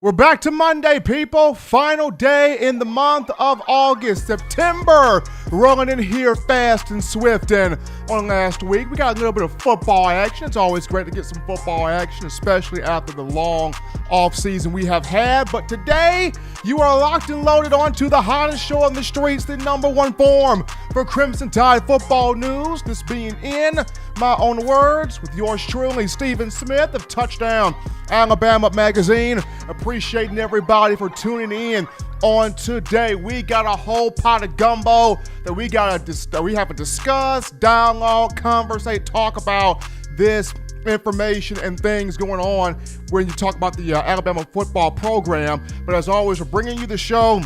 We're back to Monday, people. Final day in the month of August, September. Rolling in here fast and swift. And on last week, we got a little bit of football action. It's always great to get some football action, especially after the long off season we have had. But today, you are locked and loaded onto the hottest show on the streets, the #1 forum for Crimson Tide football news. This being in my own words, with yours truly, Stephen Smith of Touchdown Alabama Magazine. Appreciating everybody for tuning in on today. We got a whole pot of gumbo that we have to discuss, dialogue, conversate, talk about this information and things going on when you talk about the Alabama football program. But as always, we're bringing you the show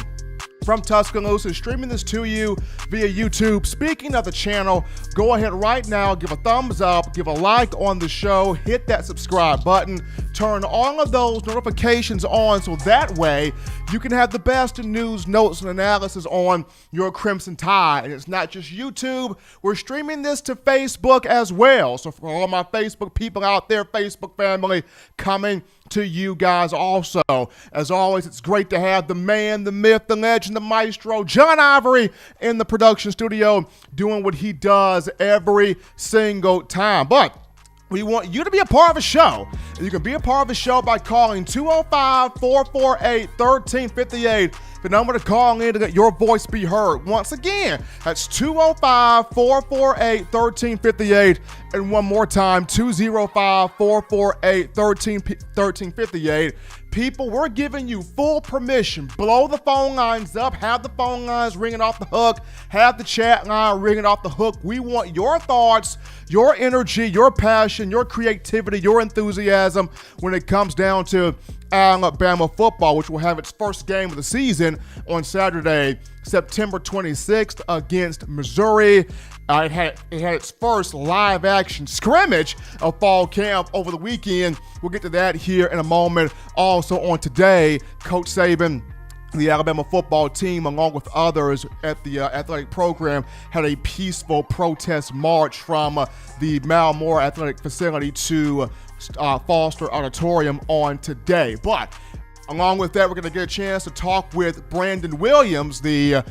from Tuscaloosa, streaming this to you via YouTube. Speaking of the channel, go ahead right now, give a thumbs up, give a like on the show, hit that subscribe button, turn all of those notifications on so that way you can have the best in news, notes, and analysis on your Crimson Tide. And it's not just YouTube, we're streaming this to Facebook as well. So for all my Facebook people out there, Facebook family, coming to you guys also. As always, it's great to have the man, the myth, the legend, the maestro, John Ivory in the production studio doing what he does every single time. But we want you to be a part of the show. And you can be a part of the show by calling 205-448-1358. The number to call in to get your voice be heard. Once again, that's 205-448-1358. And one more time, 205-448-1358. People, we're giving you full permission. Blow the phone lines up. Have the phone lines ringing off the hook. Have the chat line ringing off the hook. We want your thoughts, your energy, your passion, your creativity, your enthusiasm when it comes down to Alabama football, which will have its first game of the season on Saturday, September 26th against Missouri. It had its first live action scrimmage of fall camp over the weekend. We'll get to that here in a moment. Also on today, Coach Saban, the Alabama football team, along with others at the athletic program, had a peaceful protest march from the Malmore Athletic Facility to Foster Auditorium on today. But along with that, we're going to get a chance to talk with Brandon Williams, the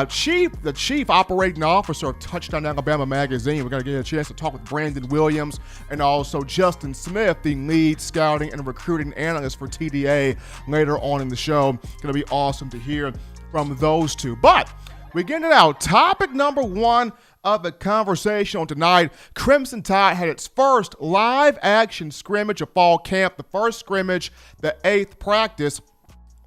chief operating officer of Touchdown Alabama Magazine. We're going to get a chance to talk with Brandon Williams and also Justin Smith, the lead scouting and recruiting analyst for TDA, later on in the show. Going to be awesome to hear from those two. But we get it out. Topic number one of the conversation on tonight. Crimson Tide had its first live action scrimmage of fall camp. The first scrimmage, the 8th practice,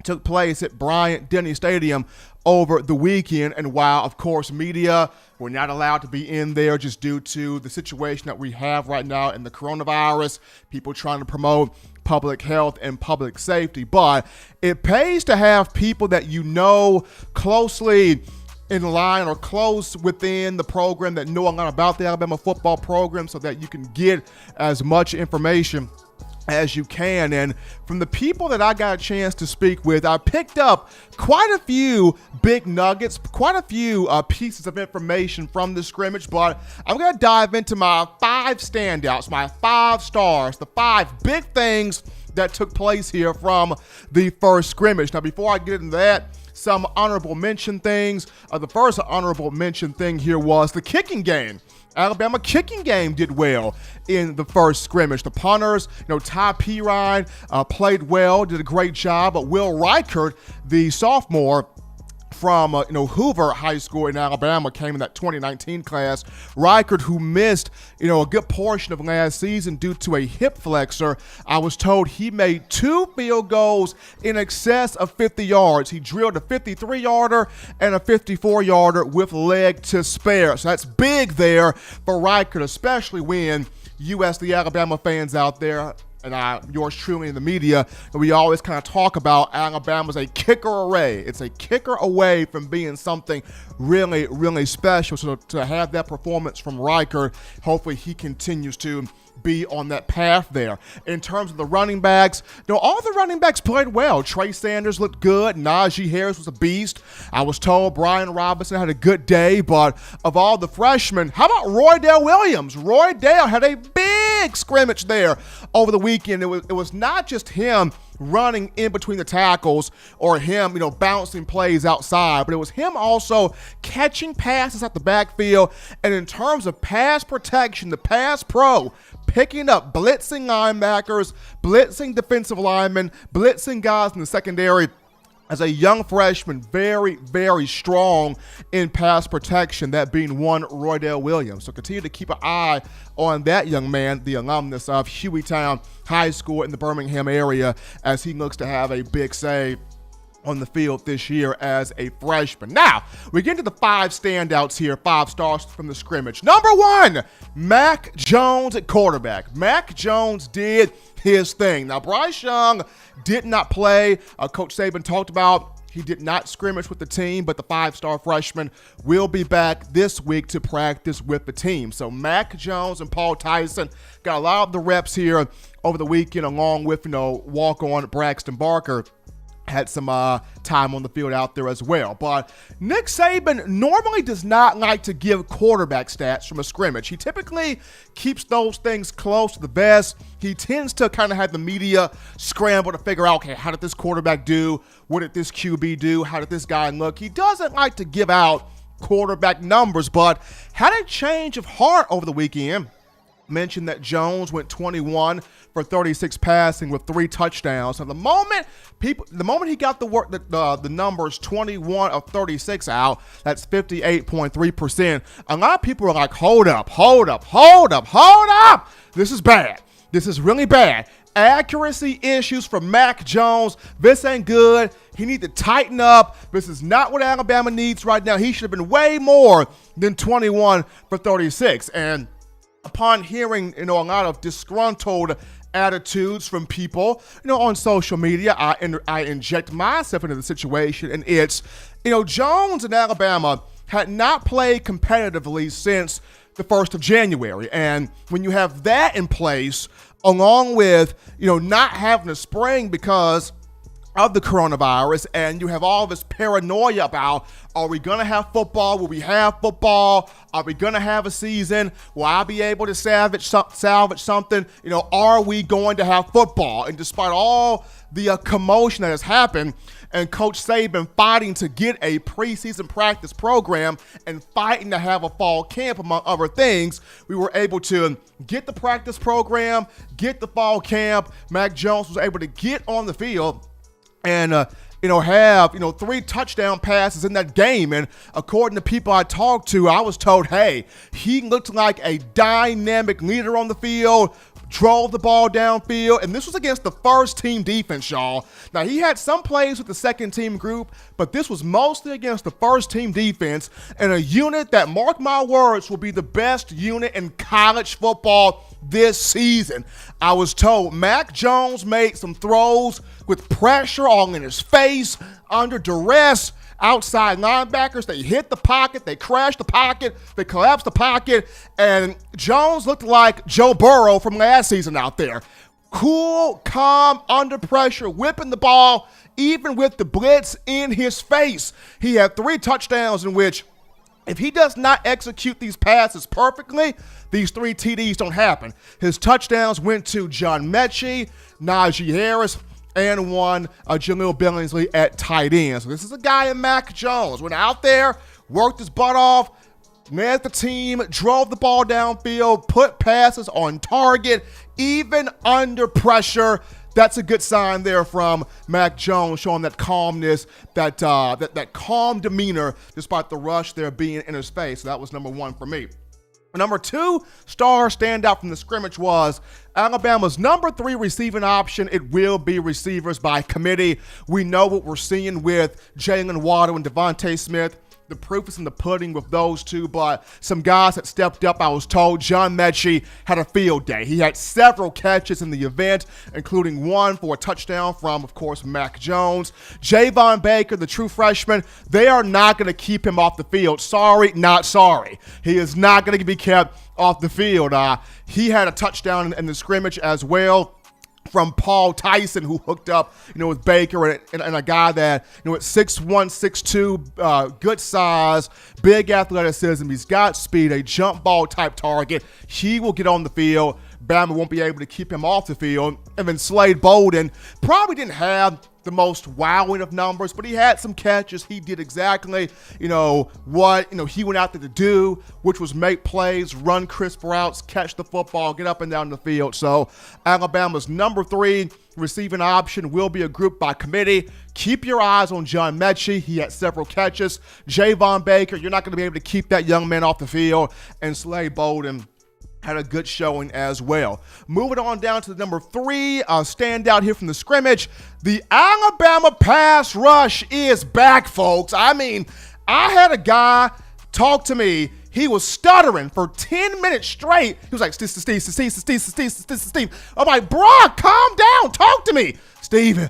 took place at Bryant-Denny Stadium over the weekend. And while, of course, media were not allowed to be in there just due to the situation that we have right now in the coronavirus, people trying to promote public health and public safety. But it pays to have people that you know closely in line or close within the program that know a lot about the Alabama football program so that you can get as much information as you can. And from the people that I got a chance to speak with, I picked up quite a few big nuggets, quite a few pieces of information from the scrimmage, but I'm going to dive into my 5 standouts, my 5 stars, the 5 big things that took place here from the first scrimmage. Now, before I get into that, some honorable mention things. The first honorable mention thing here was the kicking game. Alabama kicking game did well in the first scrimmage. The punters, Ty Pirine played well, did a great job. But Will Reichert, the sophomore from Hoover High School in Alabama, came in that 2019 class. Reichert, who missed a good portion of last season due to a hip flexor, I was told he made 2 field goals in excess of 50 yards. He drilled a 53-yarder and a 54-yarder with leg to spare. So that's big there for Reichert, especially when the Alabama fans out there, and yours truly in the media, and we always kind of talk about Alabama's a kicker array. It's a kicker away from being something really, really special. So to have that performance from Reichert, hopefully he continues to be on that path there. In terms of the running backs, all the running backs played well. Trey Sanders looked good. Najee Harris was a beast. I was told Brian Robinson had a good day, but of all the freshmen, how about Roydell Williams? Roydell had a big big scrimmage there over the weekend. It was not just him running in between the tackles or him, bouncing plays outside, but it was him also catching passes at the backfield. And in terms of pass protection, the pass pro, picking up blitzing linebackers, blitzing defensive linemen, blitzing guys in the secondary. As a young freshman, very, very strong in pass protection, that being one Roydell Williams. So continue to keep an eye on that young man, the alumnus of Hueytown High School in the Birmingham area, as he looks to have a big save on the field this year as a freshman. Now, we get into the 5 standouts here, 5 stars from the scrimmage. Number 1, Mac Jones at quarterback. Mac Jones did his thing. Now, Bryce Young did not play. Coach Saban talked about he did not scrimmage with the team, but the 5-star freshman will be back this week to practice with the team. So Mac Jones and Paul Tyson got a lot of the reps here over the weekend, along with, walk-on Braxton Barker had some time on the field out there as well. But Nick Saban normally does not like to give quarterback stats from a scrimmage. He typically keeps those things close to the vest. He tends to kind of have the media scramble to figure out, okay, how did this quarterback do? What did this QB do? How did this guy look? He doesn't like to give out quarterback numbers, but had a change of heart over the weekend. Mentioned that Jones went 21 for 36 passing with 3 touchdowns. And the moment he got the numbers 21 of 36 out, that's 58.3%. A lot of people are like, hold up. This is bad. This is really bad. Accuracy issues for Mac Jones. This ain't good. He needs to tighten up. This is not what Alabama needs right now. He should have been way more than 21 for 36. And upon hearing, a lot of disgruntled attitudes from people, on social media, I inject myself into the situation, and it's, Jones and Alabama had not played competitively since the 1st of January. And when you have that in place, along with, not having a spring because of the coronavirus, and you have all this paranoia about, are we going to have football? Will we have football? Are we going to have a season? Will I be able to salvage something? Are we going to have football? And despite all the commotion that has happened, and Coach Saban fighting to get a preseason practice program and fighting to have a fall camp, among other things, we were able to get the practice program, get the fall camp. Mac Jones was able to get on the field and, have, 3 touchdown passes in that game. And according to people I talked to, I was told, hey, he looked like a dynamic leader on the field, drove the ball downfield, and this was against the first-team defense, y'all. Now, he had some plays with the second-team group, but this was mostly against the first-team defense and a unit that, mark my words, will be the best unit in college football this season. I was told Mac Jones made some throws with pressure all in his face, under duress. Outside linebackers, they hit the pocket, they crashed the pocket, they collapsed the pocket, and Jones looked like Joe Burrow from last season out there. Cool, calm, under pressure, whipping the ball, even with the blitz in his face. He had 3 touchdowns in which, if he does not execute these passes perfectly, these 3 TDs don't happen. His touchdowns went to John Mechie, Najee Harris, and one Jaleel Billingsley at tight end. So this is a guy in Mac Jones. Went out there, worked his butt off, led the team, drove the ball downfield, put passes on target, even under pressure. That's a good sign there from Mac Jones, showing that calmness, that calm demeanor, despite the rush there being in his face. So that was number 1 for me. Number 2 star standout from the scrimmage was Alabama's number 3 receiving option. It will be receivers by committee. We know what we're seeing with Jalen Waddle and Devontae Smith. The proof is in the pudding with those two, but some guys that stepped up, I was told. John Mechie had a field day. He had several catches in the event, including one for a touchdown from, of course, Mac Jones. Javon Baker, the true freshman, they are not going to keep him off the field. Sorry, not sorry. He is not going to be kept off the field. He had a touchdown in the scrimmage as well from Paul Tyson, who hooked up, with Baker and a guy that, at 6'1", 6'2", good size, big athleticism. He's got speed, a jump ball type target. He will get on the field. Bama won't be able to keep him off the field. And then Slade Bolden probably didn't have the most wowing of numbers, but he had some catches. He did exactly, what, he went out there to do, which was make plays, run crisp routes, catch the football, get up and down the field. So Alabama's number 3 receiving option will be a group by committee. Keep your eyes on John Mechie. He had several catches. Javon Baker, you're not going to be able to keep that young man off the field. And Slade Bolden had a good showing as well. Moving on down to the number 3 standout here from the scrimmage. The Alabama pass rush is back, folks. I mean, I had a guy talk to me. He was stuttering for 10 minutes straight. He was like, Steve. I'm like, bruh, calm down. Talk to me. Steve,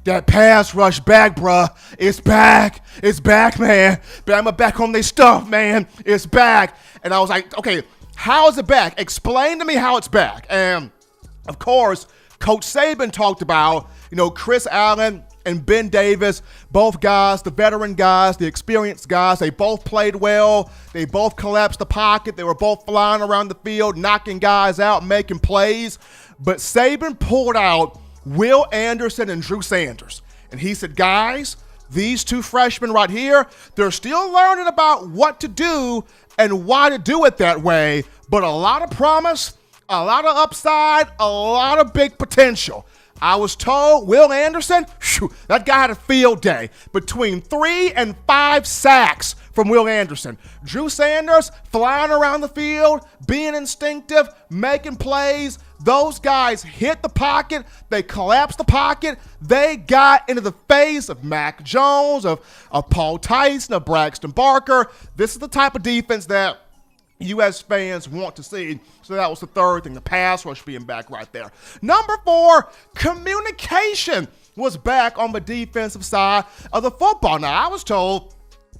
that pass rush back, bruh. It's back. It's back, man. Bama back on their stuff, man. It's back. And I was like, okay, how is it back? Explain to me how it's back. And, of course, Coach Saban talked about, Chris Allen and Ben Davis, both guys, the veteran guys, the experienced guys, they both played well. They both collapsed the pocket. They were both flying around the field, knocking guys out, making plays. But Saban pulled out Will Anderson and Drew Sanders. And he said, guys, these 2 freshmen right here, they're still learning about what to do and why to do it that way, but a lot of promise, a lot of upside, a lot of big potential. I was told Will Anderson, that guy had a field day. Between 3 and 5 sacks from Will Anderson. Drew Sanders flying around the field, being instinctive, making plays. Those guys hit the pocket. They collapsed the pocket. They got into the face of Mac Jones, of Paul Tyson, of Braxton Barker. This is the type of defense that U.S. fans want to see. So that was the 3rd thing, the pass rush being back right there. Number 4, communication was back on the defensive side of the football. Now, I was told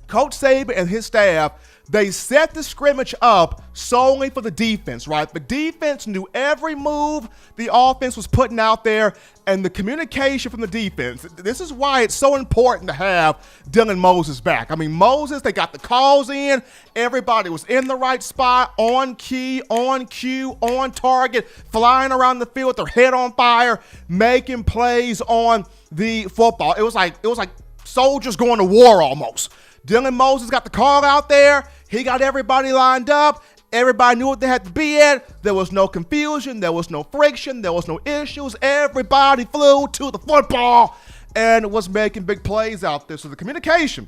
Coach Saban and his staff, they set the scrimmage up solely for the defense, right? The defense knew every move the offense was putting out there and the communication from the defense. This is why it's so important to have Dylan Moses back. I mean, Moses, they got the calls in. Everybody was in the right spot, on key, on cue, on target, flying around the field with their head on fire, making plays on the football. It was like soldiers going to war almost. Dylan Moses got the call out there. He got everybody lined up. Everybody knew what they had to be at. There was no confusion. There was no friction. There was no issues. Everybody flew to the football and was making big plays out there. So the communication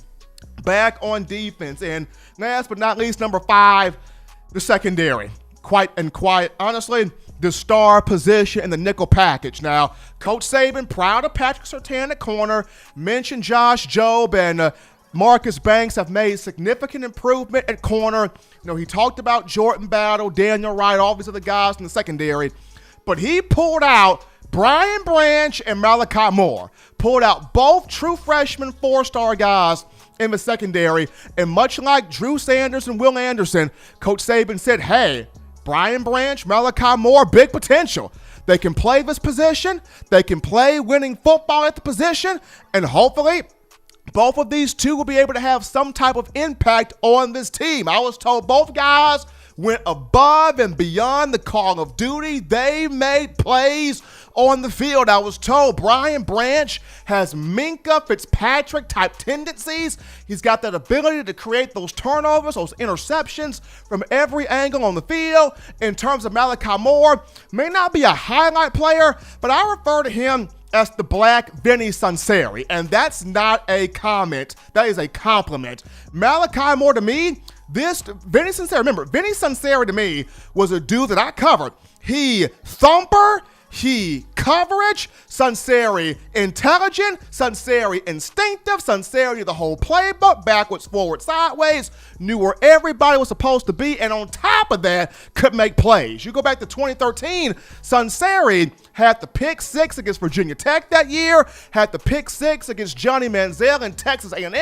back on defense. And last but not least, number 5, the secondary. Quite honestly, the star position in the nickel package. Now, Coach Saban, proud of Patrick Surtain at corner, mentioned Josh Jobe and Marcus Banks have made significant improvement at corner. He talked about Jordan Battle, Daniel Wright, all these other guys in the secondary. But he pulled out Brian Branch and Malachi Moore. Pulled out both true freshman 4-star guys in the secondary. And much like Drew Sanders and Will Anderson, Coach Saban said, hey, Brian Branch, Malachi Moore, big potential. They can play this position. They can play winning football at the position. And hopefully, both of these 2 will be able to have some type of impact on this team. I was told both guys went above and beyond the call of duty. They made plays on the field. I was told Brian Branch has Minkah Fitzpatrick type tendencies. He's got that ability to create those turnovers, those interceptions from every angle on the field. In terms of Malachi Moore, may not be a highlight player, but I refer to him as the black Vinny Sunseri, and that's not a comment. That is a compliment. Malachi Moore to me, Vinny Sunseri to me was a dude that I covered. He thumper, he coverage, Sunseri intelligent, Sunseri instinctive, Sunseri the whole playbook, backwards, forward, sideways, knew where everybody was supposed to be, and on top of that, could make plays. You go back to 2013, Sunseri had the pick 6 against Virginia Tech that year, had the pick 6 against Johnny Manziel in Texas A&M,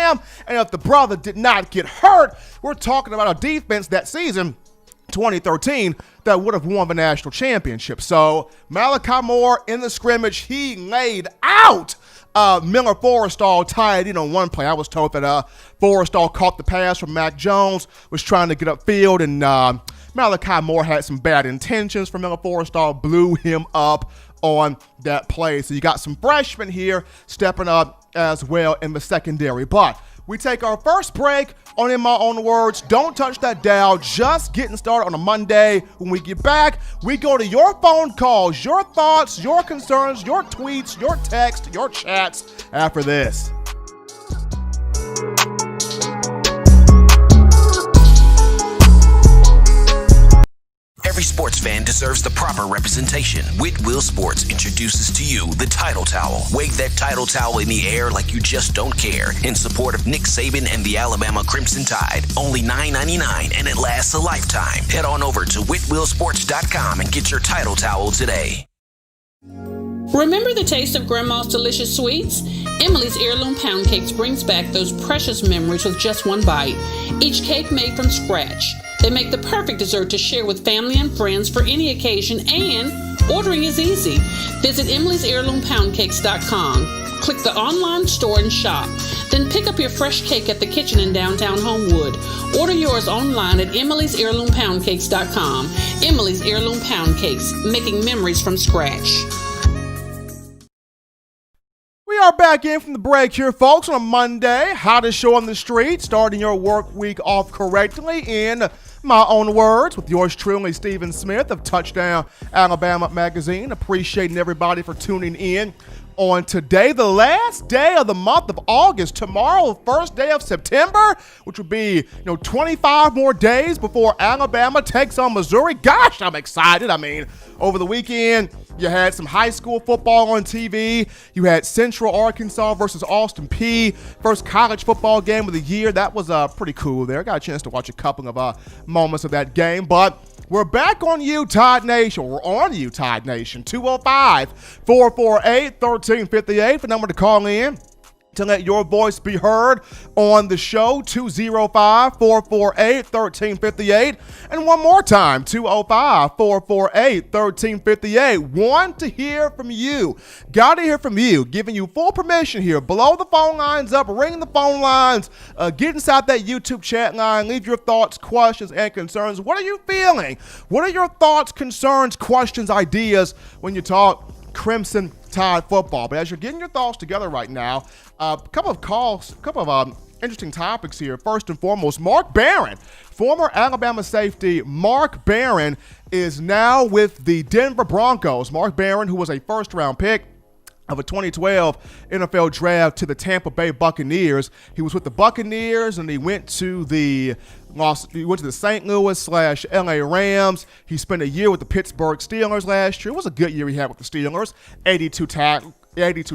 and if the brother did not get hurt, we're talking about a defense that season, 2013, that would have won the national championship. So Malachi Moore in the scrimmage, he laid out Miller Forrestall tied in on one play. I was told that Forrestall caught the pass from Mac Jones, was trying to get upfield, and Malachi Moore had some bad intentions for Miller Forrestal, blew him up on that play. So you got some freshmen here stepping up as well in the secondary. But we take our first break on In My Own Words. Don't touch that dial. Just getting started on a Monday. When we get back, we go to your phone calls, your thoughts, your concerns, your tweets, your texts, your chats after this. Every sports fan deserves the proper representation. Whitwell Sports introduces to you the Title Towel. Wave that Title Towel in the air like you just don't care in support of Nick Saban and the Alabama Crimson Tide. Only $9.99 and it lasts a lifetime. Head on over to whitwellsports.com and get your Title Towel today. Remember the taste of Grandma's delicious sweets? Emily's Heirloom Pound Cakes brings back those precious memories with just one bite. Each cake made from scratch. They make the perfect dessert to share with family and friends for any occasion, and ordering is easy. Visit Emily'sHeirloomPoundCakes.com. Click the online store and shop. Then pick up your fresh cake at the kitchen in downtown Homewood. Order yours online at Emily'sHeirloomPoundCakes.com. Emily's Heirloom Pound Cakes, making memories from scratch. We are back in from the break here, folks, on a Monday. Hottest show on the street, starting your work week off correctly in my own words with yours truly, Stephen Smith of Touchdown Alabama Magazine. Appreciating everybody for tuning in on today, the last day of the month of August. Tomorrow, first day of September, which would be 25 more days before Alabama takes on Missouri. Gosh, I'm excited. I mean, over the weekend, you had some high school football on TV. You had Central Arkansas versus Austin Peay. First college football game of the year. That was pretty cool there. Got a chance to watch a couple of moments of that game. But we're back on you, Tide Nation. We're on you, Tide Nation. 205-448-1358, the number to call in to let your voice be heard on the show. 205-448-1358. And one more time, 205-448-1358. Want to hear from you. Got to hear from you. Giving you full permission here. Blow the phone lines up. Ring the phone lines. Get inside that YouTube chat line. Leave your thoughts, questions, and concerns. What are you feeling? What are your thoughts, concerns, questions, ideas when you talk Crimson Tide football? But as you're getting your thoughts together right now, a couple of interesting topics here. First and foremost, Mark Barron, former Alabama safety Mark Barron, is now with the Denver Broncos. Mark Barron, who was a first-round pick of a 2012 NFL draft to the Tampa Bay Buccaneers. He was with the Buccaneers, and he went to the St. Louis/LA Rams. He spent a year with the Pittsburgh Steelers last year. It was a good year he had with the Steelers. 82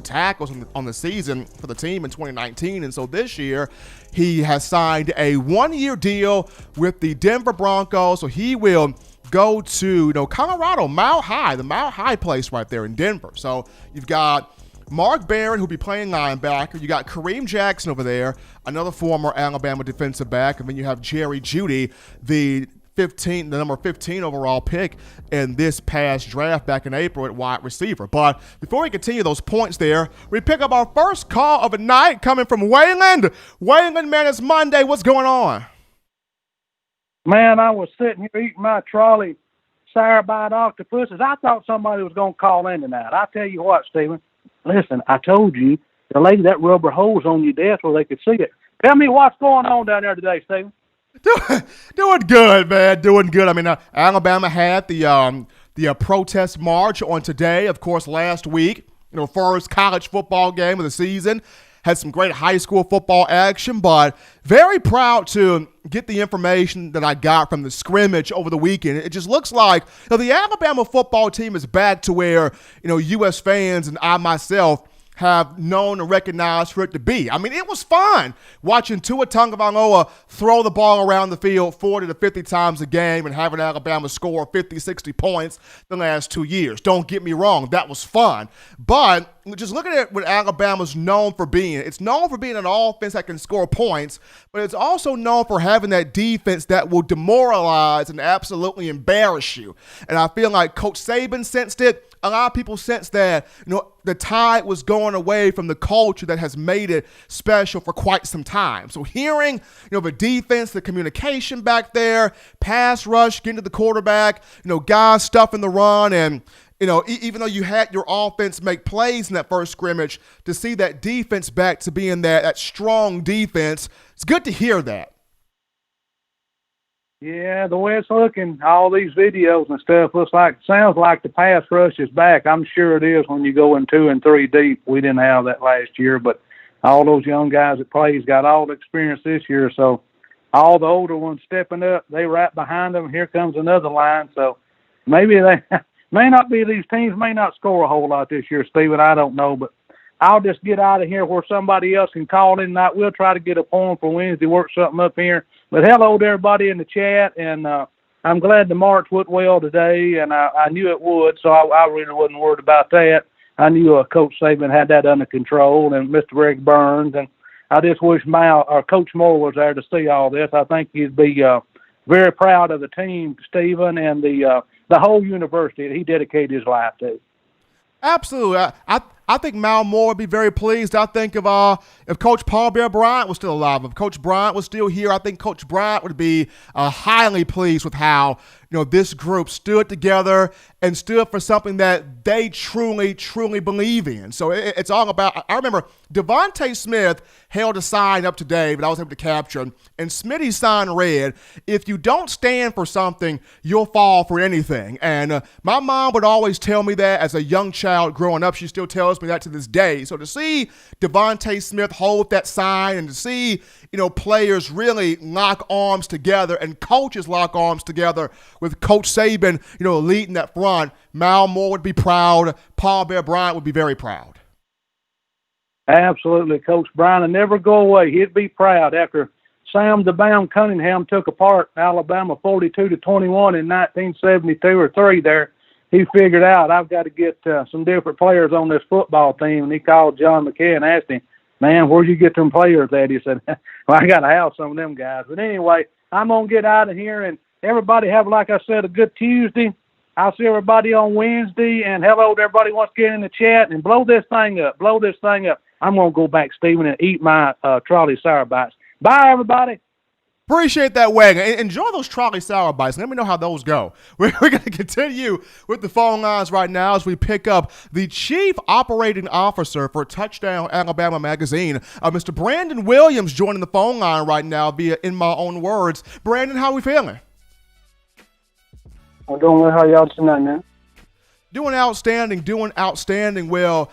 tackles on the season for the team in 2019. And so this year, he has signed a one-year deal with the Denver Broncos. So he will go to Colorado, Mile High, the Mile High place right there in Denver. So you've got Mark Barron, who'll be playing linebacker. You got Kareem Jackson over there, another former Alabama defensive back. And then you have Jerry Jeudy, the number 15 overall pick in this past draft back in April at wide receiver. But before we continue those points there, we pick up our first call of the night coming from Wayland. Wayland, man, it's Monday. What's going on? Man, I was sitting here eating my trolley sour-bite octopuses. I thought somebody was going to call in tonight. I tell you what, Stephen, listen, I told you, the lady, that rubber hose on your desk where they could see it. Tell me what's going on down there today, Stephen. Doing good, man. Doing good. I mean, Alabama had the protest march on today. Of course, last week, first college football game of the season. Had some great high school football action, but very proud to get the information that I got from the scrimmage over the weekend. It just looks like the Alabama football team is back to where U.S. fans and I myself have known and recognized for it to be. I mean, it was fun watching Tua Tagovailoa throw the ball around the field 40 to 50 times a game and having Alabama score 50, 60 points the last 2 years. Don't get me wrong, that was fun. But just looking at what Alabama's known for being, it's known for being an offense that can score points, but it's also known for having that defense that will demoralize and absolutely embarrass you. And I feel like Coach Saban sensed it. a lot of people sense that, the tide was going away from the culture that has made it special for quite some time. So hearing, the defense, the communication back there, pass rush, getting to the quarterback, guys stuffing the run, and even though you had your offense make plays in that first scrimmage, to see that defense back to being that strong defense, it's good to hear that. Yeah, the way it's looking, all these videos and stuff sounds like the pass rush is back. I'm sure it is when you go in 2 and 3 deep. We didn't have that last year, but all those young guys that plays got all the experience this year. So all the older ones stepping up, they right behind them. Here comes another line. So maybe they may not be, these teams may not score a whole lot this year, Stephen. I don't know, but I'll just get out of here where somebody else can call in tonight. We'll try to get a poem for Wednesday, work something up here. But hello to everybody in the chat, and I'm glad the March went well today, and I knew it would, so I really wasn't worried about that. I knew Coach Saban had that under control, and Mr. Greg Burns, and I just wish Coach Moore was there to see all this. I think he'd be very proud of the team, Stephen, and the whole university that he dedicated his life to. Absolutely. I think Mal Moore would be very pleased. I think if Coach Paul Bear Bryant was still alive, if Coach Bryant was still here, I think Coach Bryant would be highly pleased with how this group stood together and stood for something that they truly, truly believe in. So it's all about, I remember Devontae Smith held a sign up today that I was able to capture, and Smitty's sign read, "If you don't stand for something, you'll fall for anything." And my mom would always tell me that as a young child growing up. She still tells me that to this day. So to see Devontae Smith hold that sign, and to see players really lock arms together and coaches lock arms together with Coach Saban, leading that front, Mal Moore would be proud. Paul Bear Bryant would be very proud. Absolutely. Coach Bryant will never go away. He'd be proud after Sam the Bam Cunningham took apart Alabama 42-21 in 1972 or 3 there. He figured out, I've got to get some different players on this football team, and he called John McKay and asked him, "Man, where'd you get them players at?" He said, "Well, I got to have some of them guys." But anyway, I'm going to get out of here, and everybody have, like I said, a good Tuesday. I'll see everybody on Wednesday, and hello to everybody once again in the chat, and blow this thing up. Blow this thing up. I'm going to go back, Stephen, and eat my trolley sour bites. Bye, everybody. Appreciate that, Wagon. Enjoy those trolley sour bites. Let me know how those go. We're going to continue with the phone lines right now as we pick up the Chief Operating Officer for Touchdown Alabama Magazine, Mr. Brandon Williams, joining the phone line right now via In My Own Words. Brandon, how are we feeling? I'm doing well. How y'all tonight, man? Doing outstanding. Well,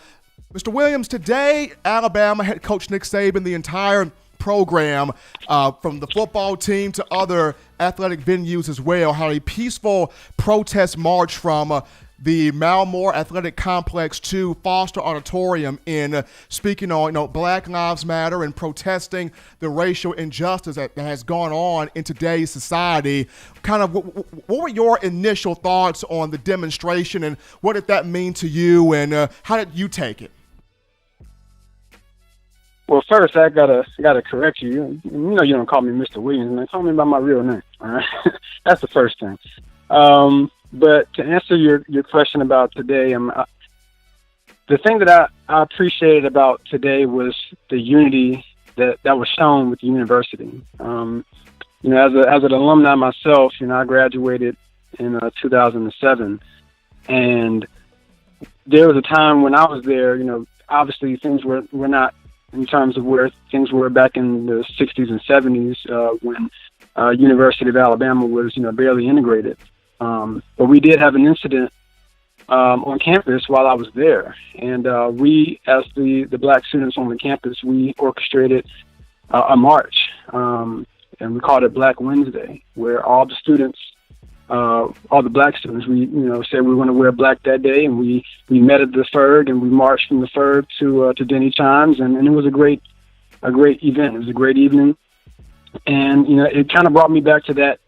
Mr. Williams, today, Alabama head coach Nick Saban, the entire program, from the football team to other athletic venues as well, had a peaceful protest march from the Mal Moore Athletic Complex to Foster Auditorium in speaking on Black Lives Matter and protesting the racial injustice that has gone on in today's society. Kind of what were your initial thoughts on the demonstration, and what did that mean to you, and how did you take it? Well, first I gotta correct you. You don't call me Mr. Williams, man. Call me by my real name. All right, that's the first thing. But to answer your question about today, the thing that I appreciated about today was the unity that was shown with the university. As an alumni myself, I graduated in 2007, and there was a time when I was there. Obviously things were not in terms of where things were back in the 60s and 70s when University of Alabama was barely integrated. But we did have an incident on campus while I was there, and we, as the black students on the campus, we orchestrated a march, and we called it Black Wednesday, where all the students, all the black students, we said we were going to wear black that day, and we met at the Ferg, and we marched from the Ferg to Denny Chimes, and it was a great event. It was a great evening, and it kind of brought me back to that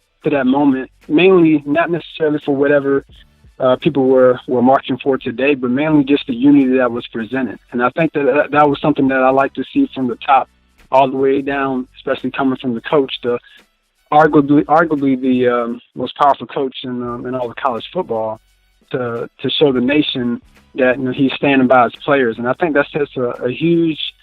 moment, mainly not necessarily for whatever people were marching for today, but mainly just the unity that was presented. And I think that was something that I like to see from the top all the way down, especially coming from the coach, arguably the most powerful coach in all of college football, to show the nation that he's standing by his players. And I think that sets a huge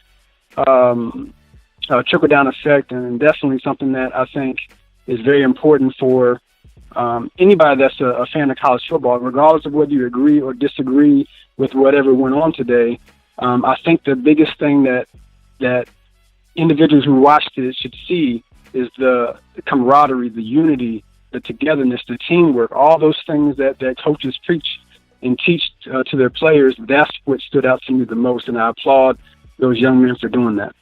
trickle-down effect, and definitely something that I think is very important for anybody that's a fan of college football, regardless of whether you agree or disagree with whatever went on today. I think the biggest thing that individuals who watched it should see is the camaraderie, the unity, the togetherness, the teamwork, all those things that coaches preach and teach to their players. That's what stood out to me the most, and I applaud those young men for doing that.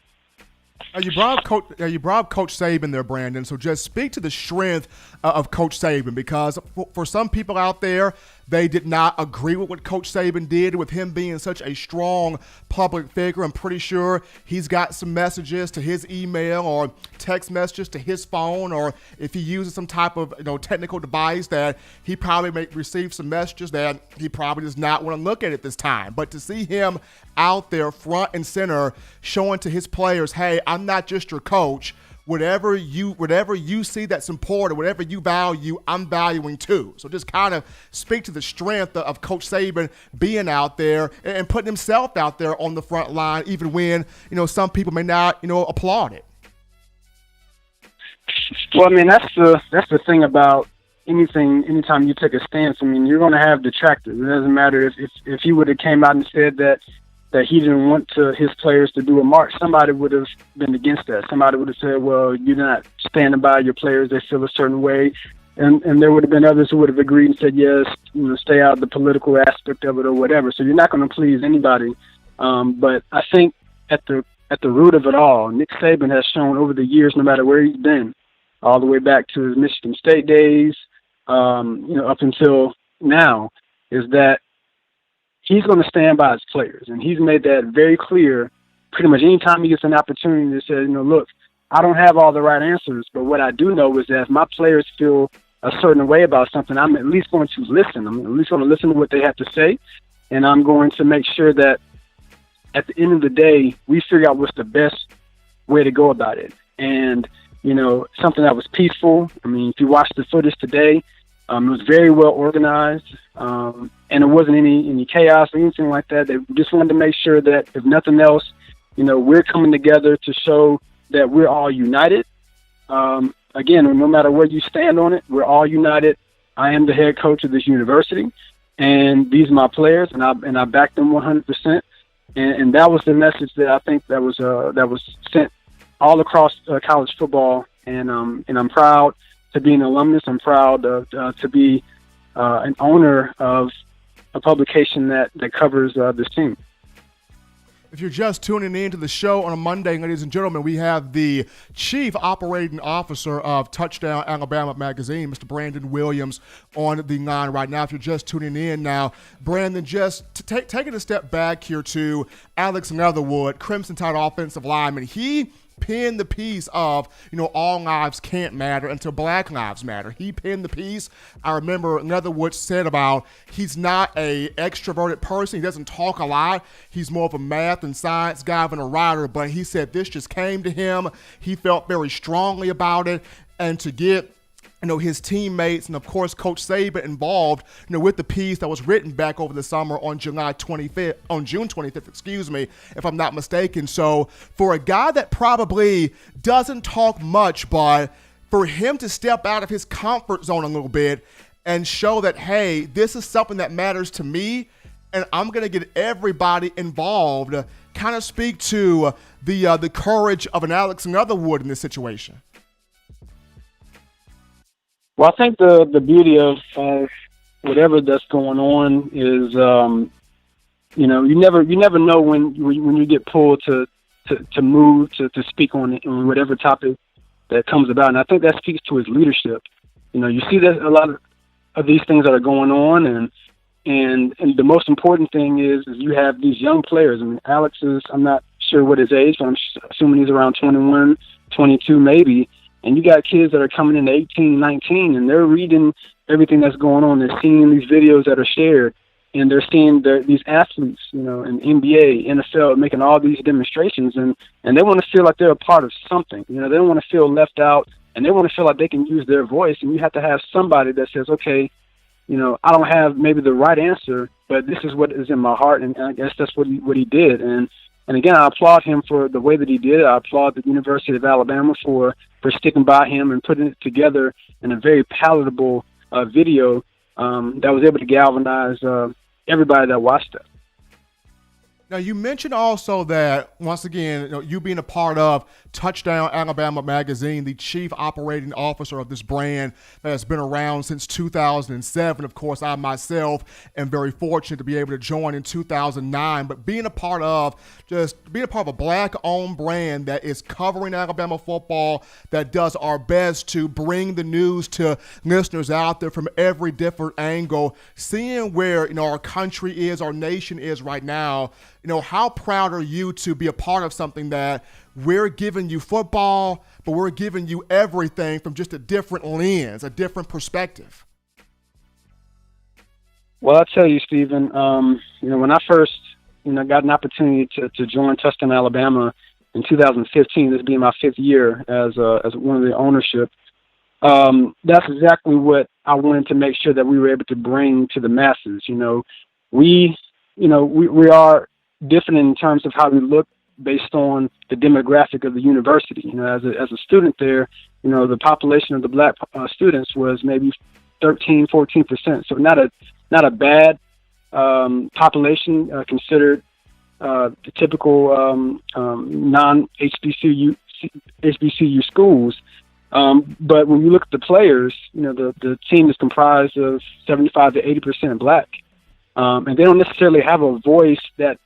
You brought up Coach Saban there, Brandon. So just speak to the strength of Coach Saban, because for some people out there, they did not agree with what Coach Saban did, with him being such a strong public figure. I'm pretty sure he's got some messages to his email or text messages to his phone, or if he uses some type of technical device, that he probably may receive some messages that he probably does not want to look at this time. But to see him out there front and center showing to his players, hey, I'm not just your coach. Whatever you see that's important, whatever you value, I'm valuing too. So just kind of speak to the strength of Coach Saban being out there and putting himself out there on the front line, even when some people may not applaud it. Well, I mean, that's the thing about anything. Anytime you take a stance, I mean, you're going to have detractors. It doesn't matter if he would have came out and said that he didn't want his players to do a march. Somebody would have been against that. Somebody would have said, well, you're not standing by your players. They feel a certain way. And there would have been others who would have agreed and said, yes, stay out of the political aspect of it or whatever. So you're not going to please anybody. But I think at the root of it all, Nick Saban has shown over the years, no matter where he's been, all the way back to his Michigan State days, up until now, is that he's going to stand by his players, and he's made that very clear pretty much anytime he gets an opportunity to say, look, I don't have all the right answers, but what I do know is that if my players feel a certain way about something, I'm at least going to listen. I'm at least going to listen to what they have to say, and I'm going to make sure that at the end of the day, we figure out what's the best way to go about it. And, something that was peaceful. I mean, if you watch the footage today, it was very well organized, and it wasn't any chaos or anything like that. They just wanted to make sure that, if nothing else, we're coming together to show that we're all united. Again, no matter where you stand on it, we're all united. I am the head coach of this university, and these are my players, and I back them 100%. And that was the message that I think that was sent all across college football. And I'm proud to be an alumnus. I'm proud to be an owner of a publication that covers this team. If you're just tuning in to the show on a Monday, ladies and gentlemen, we have the Chief Operating Officer of Touchdown Alabama magazine, Mr. Brandon Williams, on the line right now. If you're just tuning in now, Brandon, just taking a step back here to Alex Leatherwood, Crimson Tide offensive lineman. He penned the piece of, all lives can't matter until Black lives matter. He penned the piece. I remember Leatherwood said about he's not a extroverted person. He doesn't talk a lot. He's more of a math and science guy than a writer, but he said this just came to him. He felt very strongly about it, and to get his teammates and, of course, Coach Saban involved, with the piece that was written back over the summer on June 25th, if I'm not mistaken. So for a guy that probably doesn't talk much, but for him to step out of his comfort zone a little bit and show that, hey, this is something that matters to me, and I'm going to get everybody involved, kind of speak to the courage of an Alex Leatherwood in this situation. Well, I think the beauty of whatever that's going on is, you never know when you get pulled to move to speak on whatever topic that comes about, and I think that speaks to his leadership. You see that a lot of these things that are going on, and the most important thing is you have these young players. I mean, Alex is, I'm not sure what his age, but I'm assuming he's around 21, 22 maybe. And you got kids that are coming in 18, 19, and they're reading everything that's going on. They're seeing these videos that are shared, and they're seeing these athletes, in NBA, NFL, making all these demonstrations, and they want to feel like they're a part of something. They don't want to feel left out, and they want to feel like they can use their voice. And you have to have somebody that says, okay, I don't have maybe the right answer, but this is what is in my heart, and I guess that's what he did. And again, I applaud him for the way that he did it. I applaud the University of Alabama for sticking by him and putting it together in a very palatable video that was able to galvanize everybody that watched it. Now, you mentioned also that, once again, you being a part of Touchdown Alabama Magazine, the chief operating officer of this brand that has been around since 2007. Of course, I myself am very fortunate to be able to join in 2009. But being a part of a Black-owned brand that is covering Alabama football, that does our best to bring the news to listeners out there from every different angle, seeing where our country is, our nation is right now. How proud are you to be a part of something that we're giving you football, but we're giving you everything from just a different lens, a different perspective? Well, I'll tell you, Stephen, when I first, got an opportunity to join Touchdown Alabama in 2015, this being my 5th year as one of the ownership, that's exactly what I wanted to make sure that we were able to bring to the masses. We are different in terms of how we look based on the demographic of the university. As a student there, the population of the Black students was maybe 13-14%. So not a bad population considered the typical non-HBCU schools. But when you look at the players, the team is comprised of 75 to 80% Black. And they don't necessarily have a voice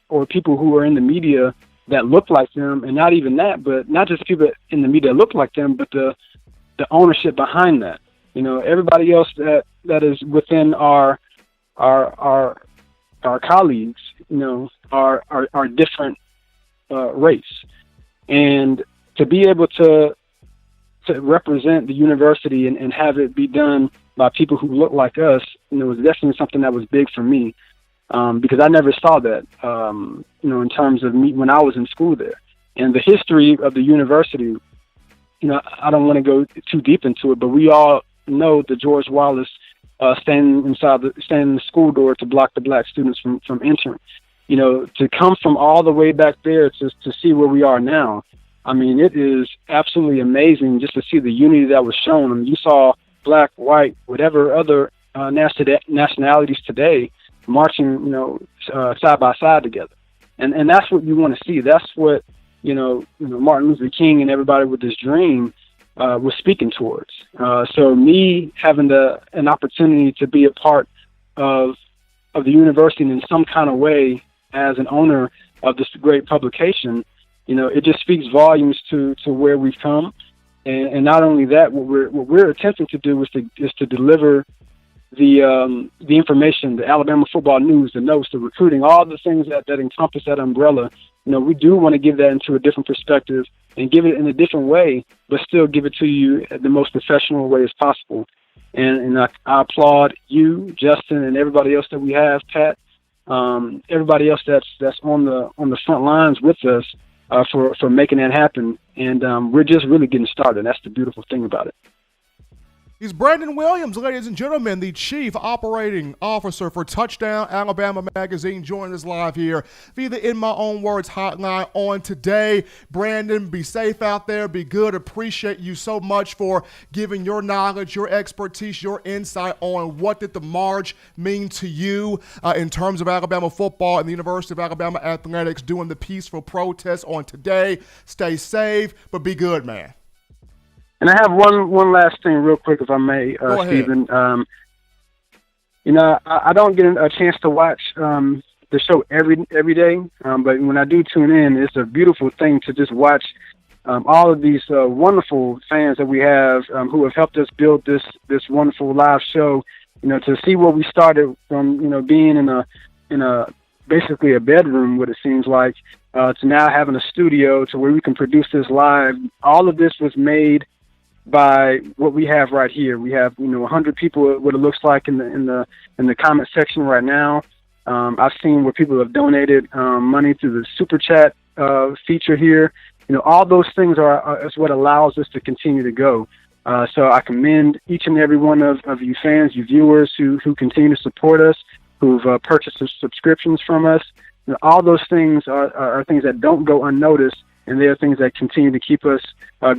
or people who are in the media that look like them, and not even that, but not just people in the media that look like them, but the ownership behind that. Everybody else that is within our colleagues, are different race, and to be able to represent the university and have it be done by people who look like us, was definitely something that was big for me, because I never saw that, in terms of me when I was in school there. And the history of the university, I don't want to go too deep into it, but we all know the George Wallace standing in the school door to block the Black students from entering. To come from all the way back there to see where we are now, I mean, it is absolutely amazing just to see the unity that was shown. I mean, you saw Black, white, whatever other nationalities today marching, side by side together, and that's what you want to see. That's what Martin Luther King and everybody with this dream was speaking towards. So me having an opportunity to be a part of the university in some kind of way as an owner of this great publication, it just speaks volumes to where we've come. And not only that, what we're attempting to do is to deliver the information, the Alabama football news, the notes, the recruiting, all the things that encompass that umbrella. We do want to give that into a different perspective and give it in a different way, but still give it to you at the most professional way as possible. And I applaud you, Justin, and everybody else that we have, Pat, everybody else that's on the front lines with us for making that happen. And we're just really getting started. That's the beautiful thing about it. He's Brandon Williams, ladies and gentlemen, the Chief Operating Officer for Touchdown Alabama Magazine, joining us live here via the In My Own Words hotline on today. Brandon, be safe out there. Be good. Appreciate you so much for giving your knowledge, your expertise, your insight on what did the march mean to you in terms of Alabama football and the University of Alabama athletics doing the peaceful protest on today. Stay safe, but be good, man. And I have one last thing real quick, if I may, Stephen. I don't get a chance to watch the show every day, but when I do tune in, it's a beautiful thing to just watch all of these wonderful fans that we have who have helped us build this wonderful live show. To see where we started from, being in a basically a bedroom, what it seems like, to now having a studio to where we can produce this live. All of this was made by what we have right here. We have 100 people, what it looks like in the comment section right now. I've seen where people have donated money through the super chat feature here. All those things is what allows us to continue to go. So I commend each and every one of you fans, you viewers who continue to support us, who've purchased subscriptions from us. All those things are things that don't go unnoticed, and they are things that continue to keep us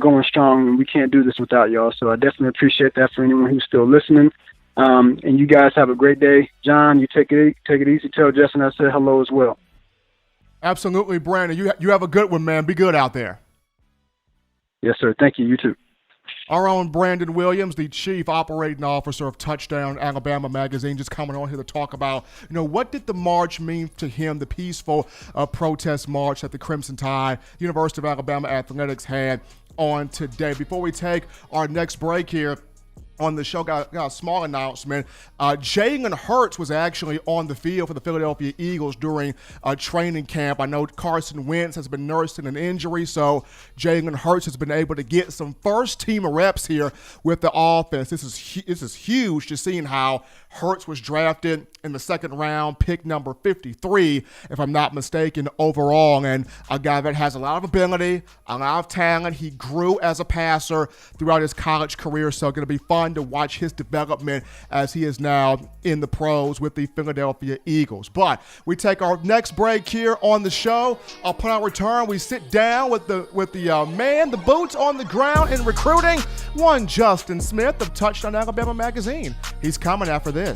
going strong, and we can't do this without y'all. So I definitely appreciate that for anyone who's still listening. And you guys have a great day. John, you take it easy. Tell Justin I said hello as well. Absolutely, Brandon. You have a good one, man. Be good out there. Yes, sir. Thank you. You too. Our own Brandon Williams, the Chief Operating Officer of Touchdown Alabama Magazine, just coming on here to talk about, what did the march mean to him, the peaceful protest march that the Crimson Tide, University of Alabama Athletics had on today. Before we take our next break here on the show, got a small announcement. Jalen Hurts was actually on the field for the Philadelphia Eagles during training camp. I know Carson Wentz has been nursing an injury, so Jalen Hurts has been able to get some first-team reps here with the offense. This is huge, just seeing how Hurts was drafted in the second round, pick number 53, if I'm not mistaken, overall, and a guy that has a lot of ability, a lot of talent. He grew as a passer throughout his college career, so going to be fun to watch his development as he is now in the pros with the Philadelphia Eagles. But we take our next break here on the show. Upon our return, we sit down with the man, the boots on the ground in recruiting, one Justin Smith of Touchdown Alabama Magazine. He's coming after this.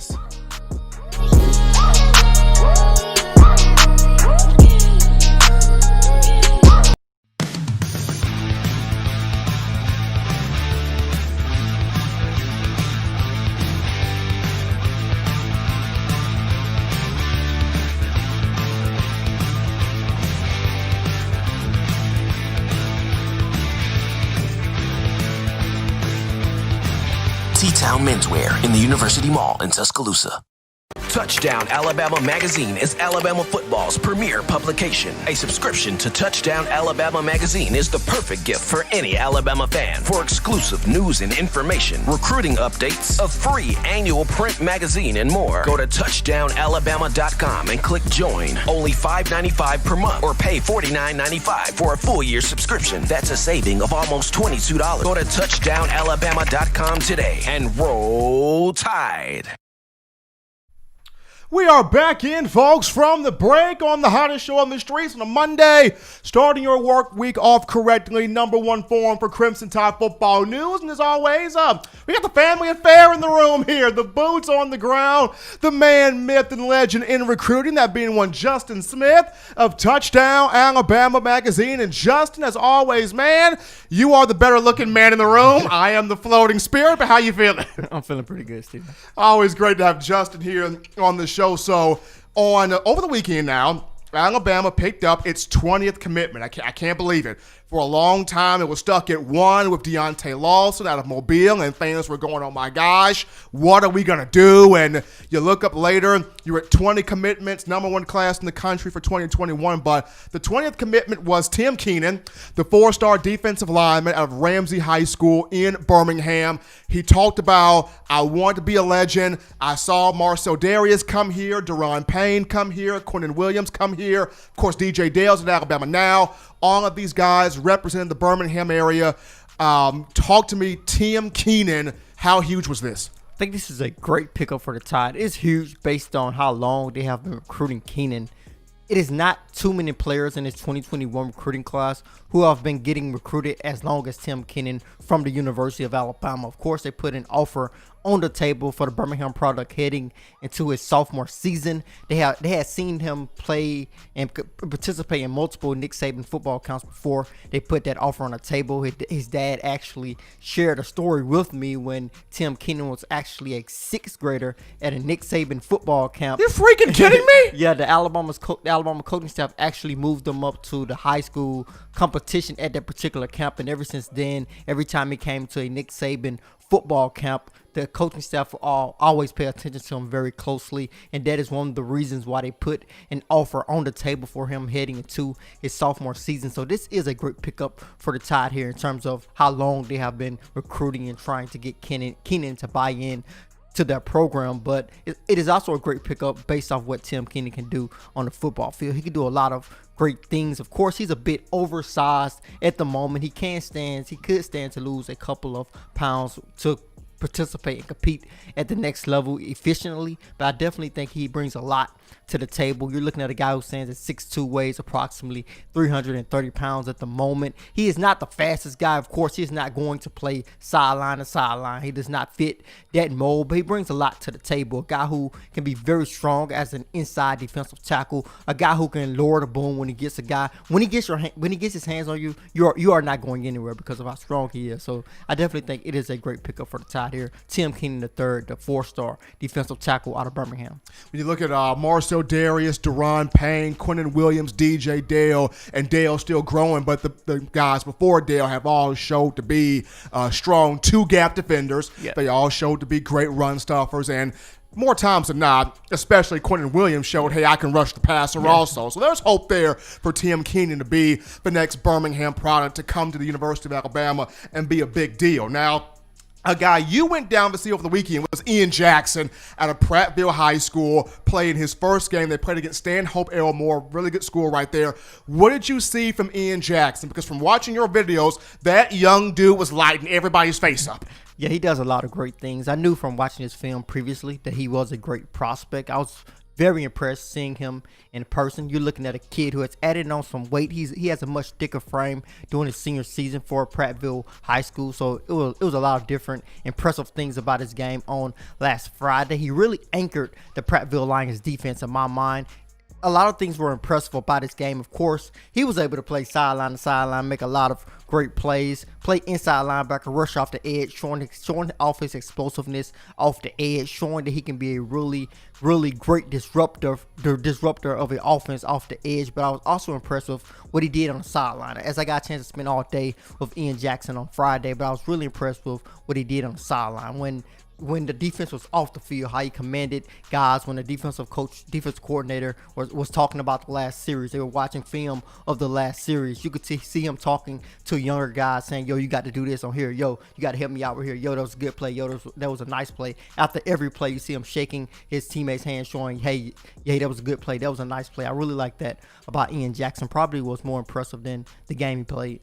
T-Town Menswear in the University Mall in Tuscaloosa. Touchdown Alabama Magazine is Alabama football's premier publication. A subscription to Touchdown Alabama Magazine is the perfect gift for any Alabama fan. For exclusive news and information, recruiting updates, a free annual print magazine, and more, go to touchdownalabama.com and click join. Only $5.95 per month or pay $49.95 for a full year subscription. That's a saving of almost $22. Go to touchdownalabama.com today and roll Tide. We are back in, folks, from the break on the hottest show on the streets on a Monday. Starting your work week off correctly, number one forum for Crimson Tide football news. And as always, we got the family affair in the room here. The boots on the ground, the man, myth, and legend in recruiting, that being one Justin Smith of Touchdown Alabama Magazine. And Justin, as always, man, you are the better looking man in the room. I am the floating spirit, but how you feeling? I'm feeling pretty good, Steve. Always great to have Justin here on the show. So over the weekend now, Alabama picked up its 20th commitment. I can't believe it. For a long time, it was stuck at one with Deontay Lawson out of Mobile, and fans were going, oh my gosh, what are we going to do? And you look up later, you're at 20 commitments, number one class in the country for 2021. But the 20th commitment was Tim Keenan, the four-star defensive lineman out of Ramsey High School in Birmingham. He talked about, I want to be a legend. I saw Marcel Darius come here, Deron Payne come here, Quentin Williams come here. Of course, DJ Dale's at Alabama now. All of these guys representing the Birmingham area. Talk to me, Tim Keenan. How huge was this? I think this is a great pickup for the Tide. It's huge based on how long they have been recruiting Keenan. It is not too many players in this 2021 recruiting class who have been getting recruited as long as Tim Keenan from the University of Alabama. Of course, they put an offer on the table for the Birmingham product heading into his sophomore season. They had seen him play and participate in multiple Nick Saban football camps before they put that offer on the table. His dad actually shared a story with me when Tim Keenan was actually a sixth grader at a Nick Saban football camp. You're freaking kidding me? Yeah, the Alabama coaching staff actually moved him up to the high school competition at that particular camp, and ever since then, every time he came to a Nick Saban football camp, the coaching staff will always pay attention to him very closely, and that is one of the reasons why they put an offer on the table for him heading into his sophomore season. So this is a great pickup for the Tide here in terms of how long they have been recruiting and trying to get Keenan to buy in to that program, but it is also a great pickup based off what Tim Keenan can do on the football field. He can do a lot of great things. Of course, he's a bit oversized at the moment. He could stand to lose a couple of pounds to participate and compete at the next level efficiently, but I definitely think he brings a lot to the table. You're looking at a guy who stands at 6'2", weighs approximately 330 pounds at the moment. He is not the fastest guy. Of course, he's not going to play sideline to sideline. He does not fit that mold, but he brings a lot to the table. A guy who can be very strong as an inside defensive tackle. A guy who can lower the boom when he gets when he gets his hands on you, you are not going anywhere because of how strong he is. So I definitely think it is a great pickup for the Tide here. Tim Keenan III, the 4-star defensive tackle out of Birmingham. When you look at Marcel Darius, Deron Payne, Quentin Williams, DJ Dale, and Dale still growing, but the guys before Dale have all showed to be strong two-gap defenders. Yeah. They all showed to be great run stuffers, and more times than not, especially Quentin Williams showed, hey, I can rush the passer also. So there's hope there for Tim Keenan to be the next Birmingham product to come to the University of Alabama and be a big deal. Now, a guy you went down to see over the weekend was Ian Jackson out of Prattville High School, playing his first game. They played against Stanhope Elmore, really good school right there. What did you see from Ian Jackson? Because from watching your videos, that young dude was lighting everybody's face up. Yeah, he does a lot of great things. I knew from watching his film previously that he was a great prospect. I was very impressed seeing him in person. You're looking at a kid who has added on some weight. He has a much thicker frame during his senior season for Prattville High School. So it was a lot of different impressive things about his game on last Friday. He really anchored the Prattville Lions defense in my mind. A lot of things were impressive about his game. Of course, he was able to play sideline to sideline, make a lot of great plays, play inside linebacker, rush off the edge, showing off his explosiveness off the edge, showing that he can be a really, really great disruptor of the offense off the edge. But I was also impressed with what he did on the sideline. As I got a chance to spend all day with Ian Jackson on Friday, but I was really impressed with what he did on the sideline. When the defense was off the field, how he commanded guys, when the defense coordinator was talking about the last series, they were watching film of the last series. You could see him talking to younger guys saying, yo, you got to do this on here. Yo, you got to help me out over here. Yo, that was a good play. Yo, that was a nice play. After every play, you see him shaking his teammates' hands, showing, hey, that was a good play. That was a nice play. I really like that about Ian Jackson. Probably was more impressive than the game he played.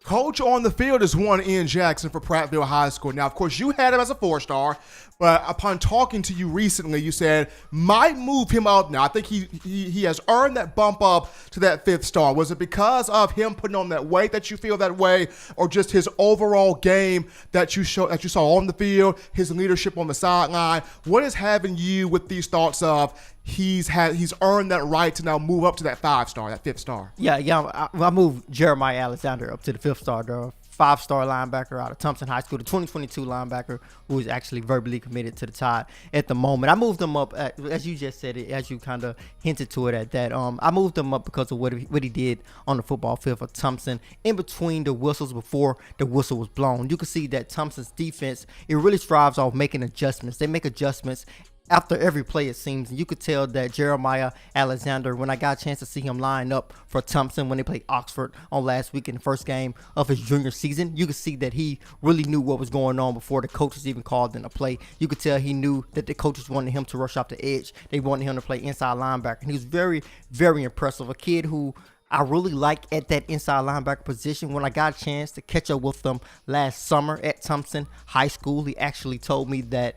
Coach on the field is one Ian Jackson for Prattville High School. Now, of course, you had him as a 4-star, but upon talking to you recently, you said might move him up now. I think he has earned that bump up to that 5th star. Was it because of him putting on that weight that you feel that way, or just his overall game that you saw on the field, his leadership on the sideline? What is having you with these thoughts of he's earned that right to now move up to that 5-star, that 5th star? Yeah. I moved Jeremiah Alexander up to the 5th star, the 5-star linebacker out of Thompson High School, the 2022 linebacker who is actually verbally committed to the Tide at the moment. I moved him up, as you just said it, as you kind of hinted to it at that. I moved him up because of what he did on the football field for Thompson in between the whistles before the whistle was blown. You can see that Thompson's defense, it really strives off making adjustments. They make adjustments after every play, it seems. And you could tell that Jeremiah Alexander, when I got a chance to see him line up for Thompson when they played Oxford on last week in the first game of his junior season, you could see that he really knew what was going on before the coaches even called in a play. You could tell he knew that the coaches wanted him to rush off the edge. They wanted him to play inside linebacker. And he was very, very impressive. A kid who I really like at that inside linebacker position. When I got a chance to catch up with them last summer at Thompson High School, he actually told me that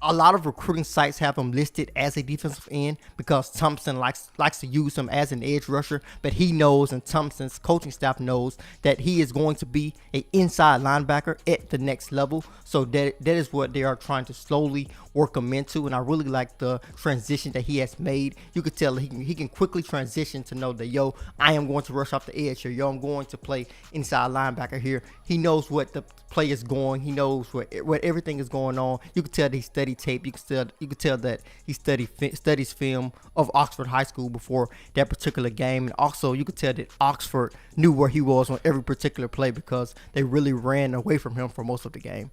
a lot of recruiting sites have him listed as a defensive end because Thompson likes to use him as an edge rusher, but he knows, and Thompson's coaching staff knows, that he is going to be an inside linebacker at the next level. So that is what they are trying to slowly work him into, and I really like the transition that he has made. You could tell he can quickly transition to know that, yo, I am going to rush off the edge here. Yo, I'm going to play inside linebacker here. He knows what the play is going. He knows what everything is going on. You could tell that he studied tape. You could tell that he studies film of Oxford High School before that particular game. And also, you could tell that Oxford knew where he was on every particular play because they really ran away from him for most of the game.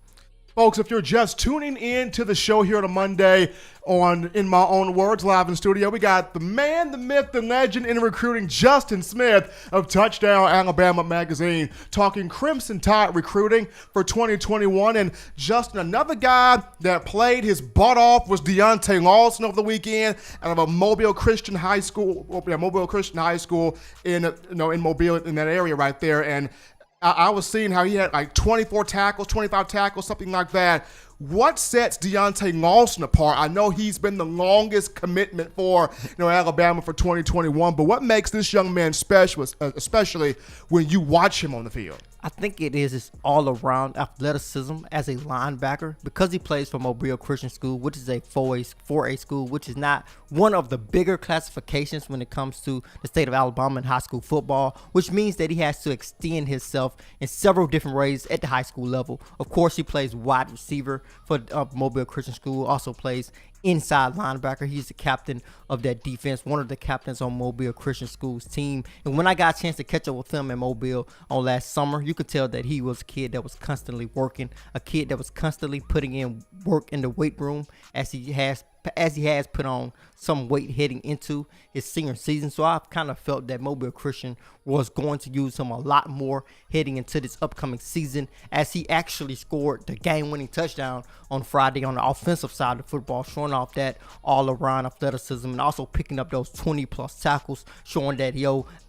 Folks, if you're just tuning in to the show here on a Monday on In My Own Words, live in studio, we got the man, the myth, the legend in recruiting, Justin Smith of Touchdown Alabama Magazine, talking Crimson Tide recruiting for 2021. And Justin, another guy that played his butt off was Deontay Lawson over the weekend out of a Mobile Christian High School, in Mobile, in that area right there. And I was seeing how he had like 24 tackles, 25 tackles, something like that. What sets Deontay Lawson apart? I know he's been the longest commitment for Alabama for 2021, but what makes this young man special, especially when you watch him on the field? I think it is his all-around athleticism as a linebacker, because he plays for Mobile Christian School, which is a 4A school, which is not one of the bigger classifications when it comes to the state of Alabama in high school football, which means that he has to extend himself in several different ways at the high school level. Of course, he plays wide receiver for Mobile Christian School, also plays inside linebacker. He's the captain of that defense, one of the captains on Mobile Christian School's team. And when I got a chance to catch up with him in Mobile on last summer, you could tell that he was a kid that was constantly working, a kid that was constantly putting in work in the weight room as he has put on some weight heading into his senior season. So I've kind of felt that Mobile Christian was going to use him a lot more heading into this upcoming season, as he actually scored the game-winning touchdown on Friday on the offensive side of the football, showing off that all-around athleticism and also picking up those 20-plus tackles, showing that,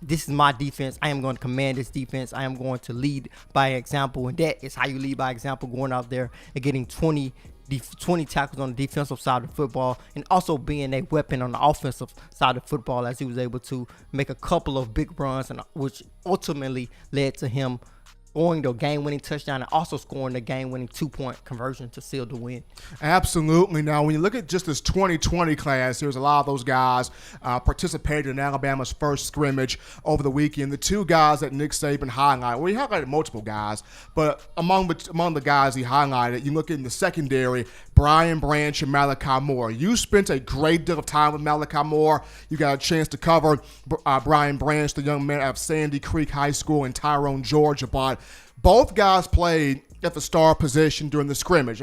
this is my defense. I am going to command this defense. I am going to lead by example, and that is how you lead by example, going out there and getting 20 tackles on the defensive side of football, and also being a weapon on the offensive side of football, as he was able to make a couple of big runs, and which ultimately led to him scoring the game-winning touchdown and also scoring the game-winning two-point conversion to seal the win. Absolutely. Now, when you look at just this 2020 class, there's a lot of those guys participated in Alabama's first scrimmage over the weekend. The two guys that Nick Saban highlighted, well, he highlighted multiple guys, but among the guys he highlighted, you look in the secondary, Brian Branch and Malachi Moore. You spent a great deal of time with Malachi Moore. You got a chance to cover Brian Branch, the young man out of Sandy Creek High School in Tyrone, Georgia, but both guys played at the star position during the scrimmage.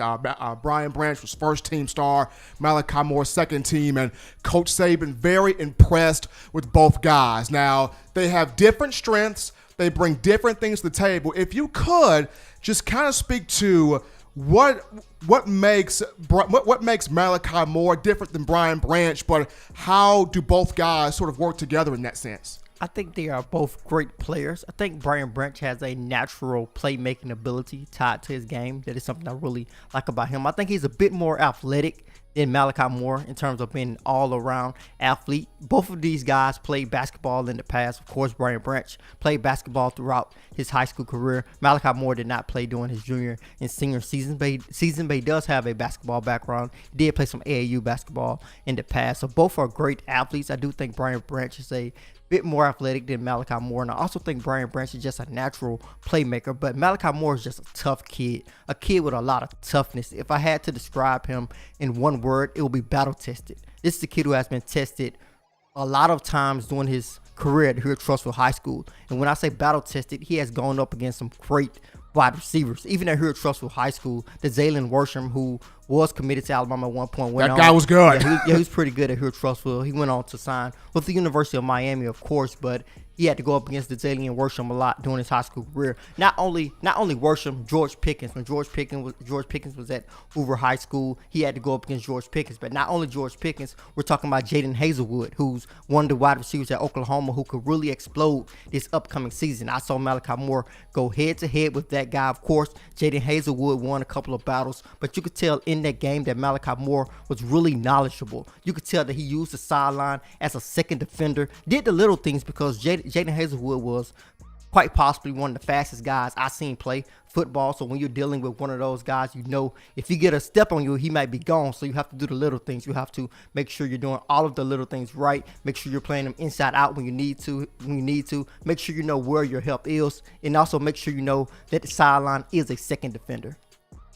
Brian Branch was first-team star, Malachi Moore second team, and Coach Saban very impressed with both guys. Now, they have different strengths. They bring different things to the table. If you could just kind of speak to what makes Malachi Moore different than Brian Branch, but how do both guys sort of work together in that sense? I think they are both great players. I think Brian Branch has a natural playmaking ability tied to his game. That is something I really like about him. I think he's a bit more athletic than Malachi Moore in terms of being an all-around athlete. Both of these guys played basketball in the past. Of course, Brian Branch played basketball throughout his high school career. Malachi Moore did not play during his junior and senior season, but he does have a basketball background. He did play some AAU basketball in the past. So both are great athletes. I do think Brian Branch is a bit more athletic than Malachi Moore, and I also think Brian Branch is just a natural playmaker, but Malachi Moore is just a tough kid, a kid with a lot of toughness. If I had to describe him in one word, it would be battle-tested. This is a kid who has been tested a lot of times during his career at here at Trussville High School, and when I say battle-tested, he has gone up against some great wide receivers. Even at here at Trussville High School, the Zaylen Worsham, who was committed to Alabama at one point, that guy was good. He was pretty good at here at Trussville. He went on to sign with the University of Miami, of course, but he had to go up against the Zaylen Worsham a lot during his high school career. Not only Worsham, George Pickens. When George Pickens was at Hoover High School, he had to go up against George Pickens. But not only George Pickens, we're talking about Jaden Hazelwood, who's one of the wide receivers at Oklahoma who could really explode this upcoming season. I saw Malachi Moore go head-to-head with that guy. Of course, Jaden Hazelwood won a couple of battles, but you could tell in that game that Malachi Moore was really knowledgeable. You could tell that he used the sideline as a second defender, did the little things, because Jaden Hazelwood was quite possibly one of the fastest guys I've seen play football. So when you're dealing with one of those guys, you know if you get a step on you, he might be gone. So you have to do the little things. You have to make sure you're doing all of the little things right. Make sure you're playing them inside out when you need to. Make sure you know where your help is, and also make sure you know that the sideline is a second defender.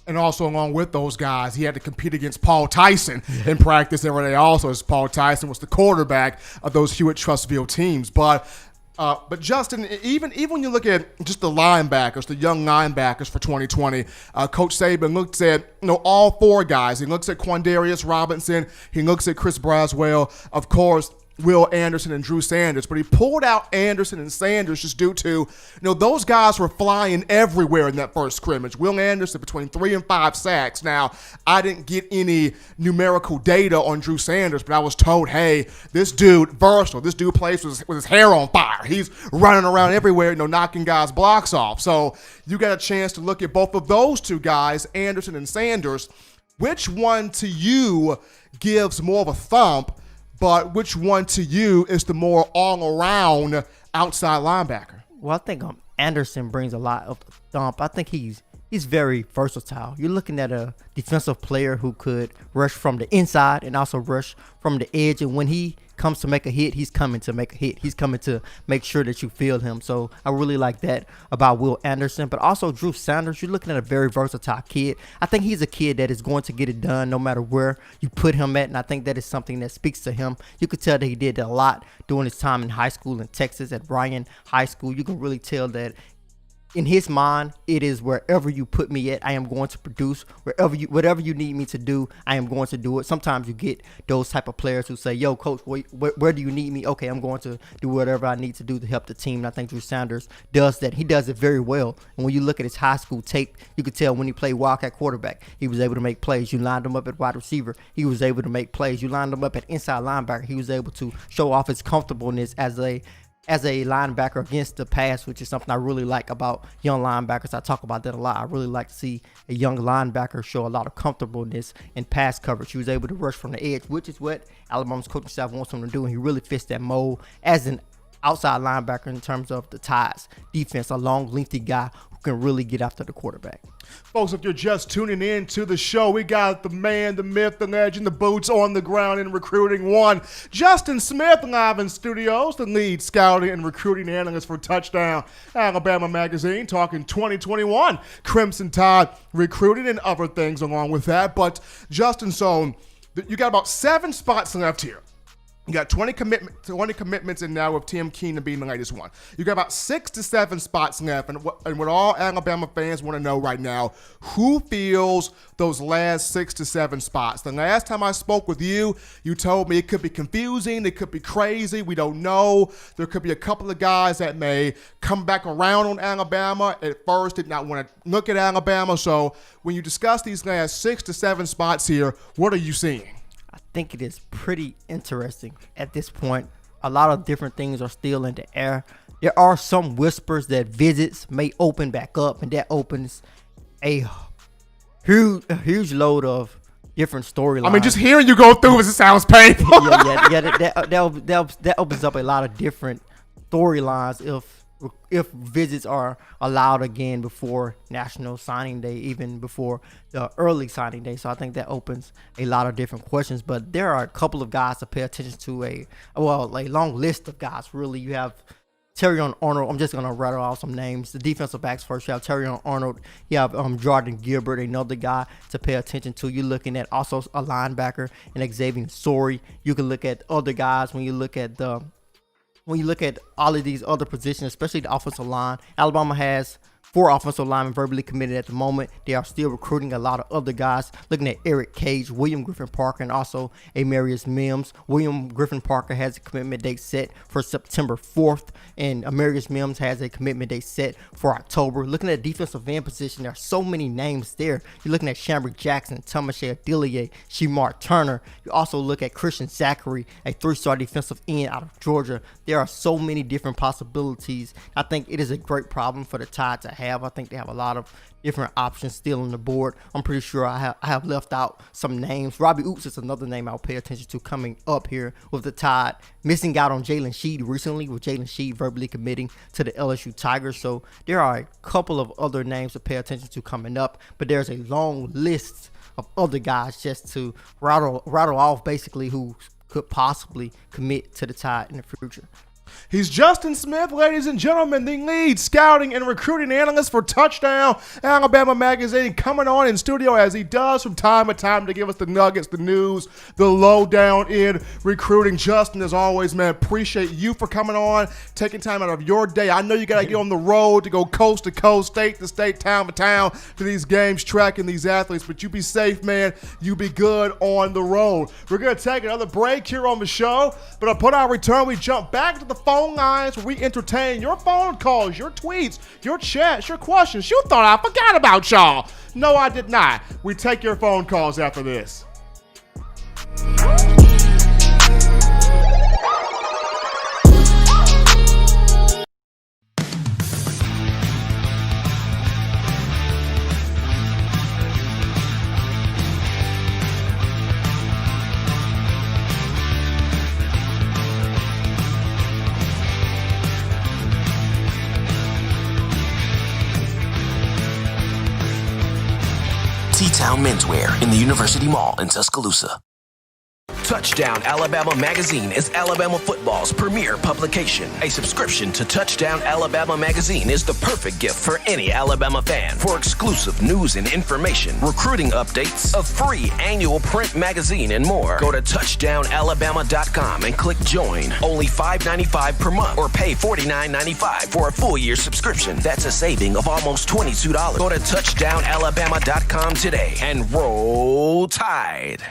And also, along with those guys, he had to compete against Paul Tyson in practice every day also, as Paul Tyson was the quarterback of those Hewitt-Trussville teams. But But Justin, even when you look at just the linebackers, the young linebackers for 2020, Coach Saban looks at all four guys. He looks at Quandarius Robinson. He looks at Chris Braswell. Of course, Will Anderson and Drew Sanders, but he pulled out Anderson and Sanders just due to, those guys were flying everywhere in that first scrimmage. Will Anderson between 3 and 5 sacks. Now, I didn't get any numerical data on Drew Sanders, but I was told, hey, this dude, versatile. This dude plays with his hair on fire. He's running around everywhere, knocking guys' blocks off. So you got a chance to look at both of those two guys, Anderson and Sanders. Which one to you gives more of a thump? But which one to you is the more all-around outside linebacker? Well, I think Anderson brings a lot of the thump. I think he's very versatile. You're looking at a defensive player who could rush from the inside and also rush from the edge. And when he comes to make a hit, he's coming to make a hit. He's coming to make sure that you feel him. So I really like that about Will Anderson. But also Drew Sanders, you're looking at a very versatile kid. I think he's a kid that is going to get it done no matter where you put him at. And I think that is something that speaks to him. You could tell that he did a lot during his time in high school in Texas at Ryan High School. You can really tell that in his mind, it is wherever you put me at, I am going to produce. Whatever you need me to do, I am going to do it. Sometimes you get those type of players who say, yo, coach, where do you need me? Okay, I'm going to do whatever I need to do to help the team. And I think Drew Sanders does that. He does it very well. And when you look at his high school tape, you could tell when he played Wildcat quarterback, he was able to make plays. You lined him up at wide receiver, he was able to make plays. You lined him up at inside linebacker, he was able to show off his comfortableness as a linebacker against the pass, which is something I really like about young linebackers. I talk about that a lot. I really like to see a young linebacker show a lot of comfortableness in pass coverage. He was able to rush from the edge, which is what Alabama's coaching staff wants him to do, and he really fits that mold as an outside linebacker in terms of the Tides defense, a long, lengthy guy who can really get after the quarterback. Folks, if you're just tuning in to the show, we got the man, the myth, the legend, the boots on the ground in recruiting one, Justin Smith, live in studios, the lead scouting and recruiting analyst for Touchdown Alabama Magazine, talking 2021 Crimson Tide recruiting and other things along with that. But Justin, so you got about 7 spots left here. You got 20 commitments in now with Tim Keenan being the latest one. You got about 6 to 7 spots left. And what all Alabama fans want to know right now, who fills those last 6 to 7 spots? The last time I spoke with you, you told me it could be confusing. It could be crazy. We don't know. There could be a couple of guys that may come back around on Alabama. At first, did not want to look at Alabama. So when you discuss these last 6 to 7 spots here, what are you seeing? I think it is pretty interesting at this point. A lot of different things are still in the air. There are some whispers that visits may open back up, and that opens a huge load of different storylines. I mean, just hearing you go through it sounds painful. That opens up a lot of different storylines if visits are allowed again before National Signing Day, even before the early signing day. So I think that opens a lot of different questions. But there are a couple of guys to pay attention to, a long list of guys. Really, you have Terrion Arnold. I'm just going to rattle off some names. The defensive backs first. You have Terrion Arnold. You have Jordan Gilbert, another guy to pay attention to. You're looking at also a linebacker and Xavier Sorey. You can look at other guys when you look at all of these other positions, especially the offensive line. Alabama has 4 offensive linemen verbally committed at the moment. They are still recruiting a lot of other guys. Looking at Eric Cage, William Griffin Parker, and also Amarius Mims. William Griffin Parker has a commitment date set for September 4th, and Amarius Mims has a commitment date set for October. Looking at the defensive end position, there are so many names there. You're looking at Shamrick Jackson, Tomache Adilier, Shemar Turner. You also look at Christian Zachary, a 3-star defensive end out of Georgia. There are so many different possibilities. I think it is a great problem for the Tide to have. I think they have a lot of different options still on the board. I'm pretty sure I have left out some names. Robbie Oops is another name I'll pay attention to coming up here with the Tide. Missing out on Jalen Sheed recently, with Jalen Sheed verbally committing to the LSU Tigers. So there are a couple of other names to pay attention to coming up, but there's a long list of other guys just to rattle off basically who could possibly commit to the Tide in the future. He's Justin Smith, ladies and gentlemen, the lead scouting and recruiting analyst for Touchdown Alabama Magazine, coming on in studio as he does from time to time to give us the nuggets, the news, the lowdown in recruiting. Justin, as always, man, appreciate you for coming on, taking time out of your day. I know you got to get on the road to go coast to coast, state to state, town to town to these games, tracking these athletes, but you be safe, man. You be good on the road. We're going to take another break here on the show, but upon our return, we jump back to the phone lines where we entertain your phone calls, your tweets, your chats, your questions. You thought I forgot about y'all. No, I did not. We take your phone calls after this. T-Town Menswear in the University Mall in Tuscaloosa. Touchdown Alabama Magazine is Alabama football's premier publication. A subscription to Touchdown Alabama Magazine is the perfect gift for any Alabama fan. For exclusive news and information, recruiting updates, a free annual print magazine, and more, go to touchdownalabama.com and click join. Only $5.95 per month or pay $49.95 for a full year subscription. That's a saving of almost $22. Go to touchdownalabama.com today and roll Tide.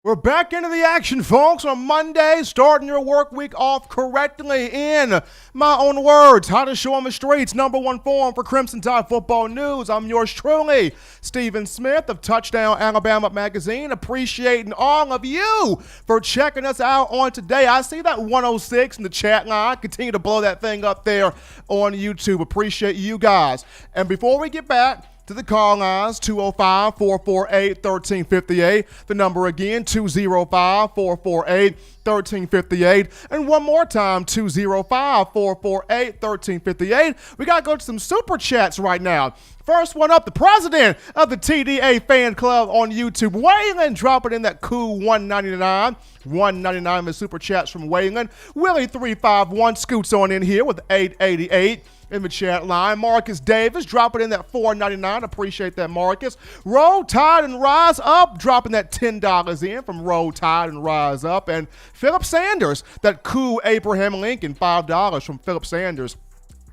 We're back into the action, folks, on Monday, starting your work week off correctly in my own words. How to show on the streets, #1 forum for Crimson Tide football news. I'm yours truly, Stephen Smith of Touchdown Alabama Magazine. Appreciating all of you for checking us out on today. I see that 106 in the chat line. Continue to blow that thing up there on YouTube. Appreciate you guys. And before we get back to the call lines, 205-448-1358. The number again, 205-448-1358. And one more time, 205-448-1358. We got to go to some super chats right now. First one up, the president of the TDA fan club on YouTube, Waylon, dropping in that cool $1.99. $1.99 with super chats from Waylon. Willie351 scoots on in here with $8.88 in the chat line. Marcus Davis dropping in that $4.99. Appreciate that, Marcus. Roll Tide and Rise Up dropping that $10 in from Roll Tide and Rise Up. And Philip Sanders, that cool Abraham Lincoln, $5 from Philip Sanders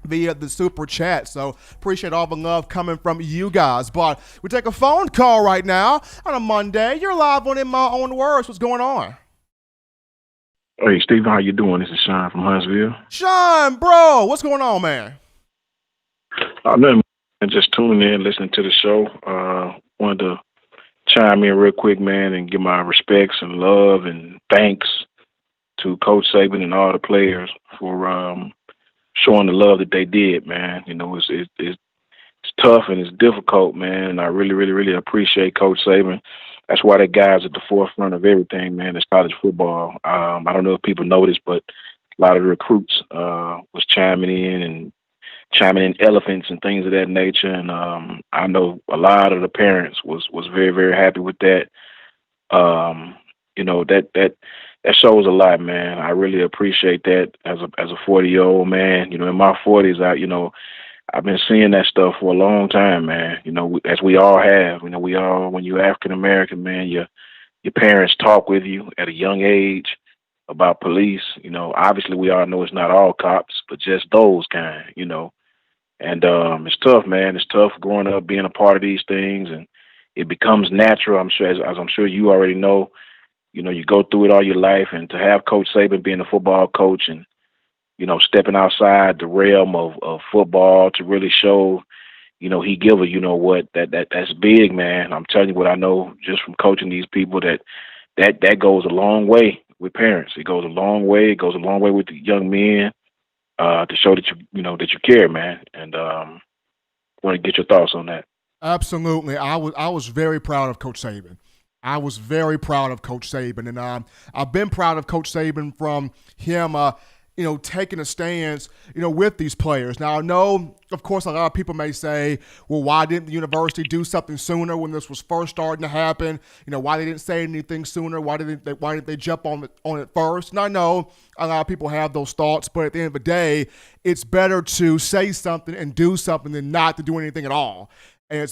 via the super chat. So appreciate all the love coming from you guys. But we take a phone call right now on a Monday. You're live on In My Own Words. What's going on? Hey, Steve, how you doing? This is Sean from Huntsville. Sean, bro, what's going on, man? Nothing. Just tuning in, listening to the show. Wanted to chime in real quick, man, and give my respects and love and thanks to Coach Saban and all the players for showing the love that they did, man. You know, it's tough and it's difficult, man, and I really appreciate Coach Saban. That's why that guy's at the forefront of everything, man. It's college football. I don't know if people noticed, but a lot of the recruits was chiming in elephants and things of that nature. And I know a lot of the parents was very happy with that. You know, that shows a lot, man. I really appreciate that as a 40-year-old man. You know, in my 40s, I've been seeing that stuff for a long time, man. You know, as we all have. You know, when you're African American, man, your parents talk with you at a young age about police. You know, obviously we all know it's not all cops, but just those kind, you know. And it's tough, man. It's tough growing up, being a part of these things, and it becomes natural. I'm sure, as I'm sure you already know. You know, you go through it all your life, and to have Coach Saban being a football coach and, you know, stepping outside the realm of football to really show, you know, he give a, you know what, that's big, man. I'm telling you what I know just from coaching these people that goes a long way with parents. It goes a long way. It goes a long way with the young men to show that that you care, man. And want to get your thoughts on that. Absolutely. I was very proud of Coach Saban. I was very proud of Coach Saban, and I've been proud of Coach Saban from him taking a stance, with these players. Now, I know, of course, a lot of people may say, well, why didn't the university do something sooner when this was first starting to happen? Why they didn't say anything sooner? Why didn't they jump on it first? And I know a lot of people have those thoughts, but at the end of the day, it's better to say something and do something than not to do anything at all. And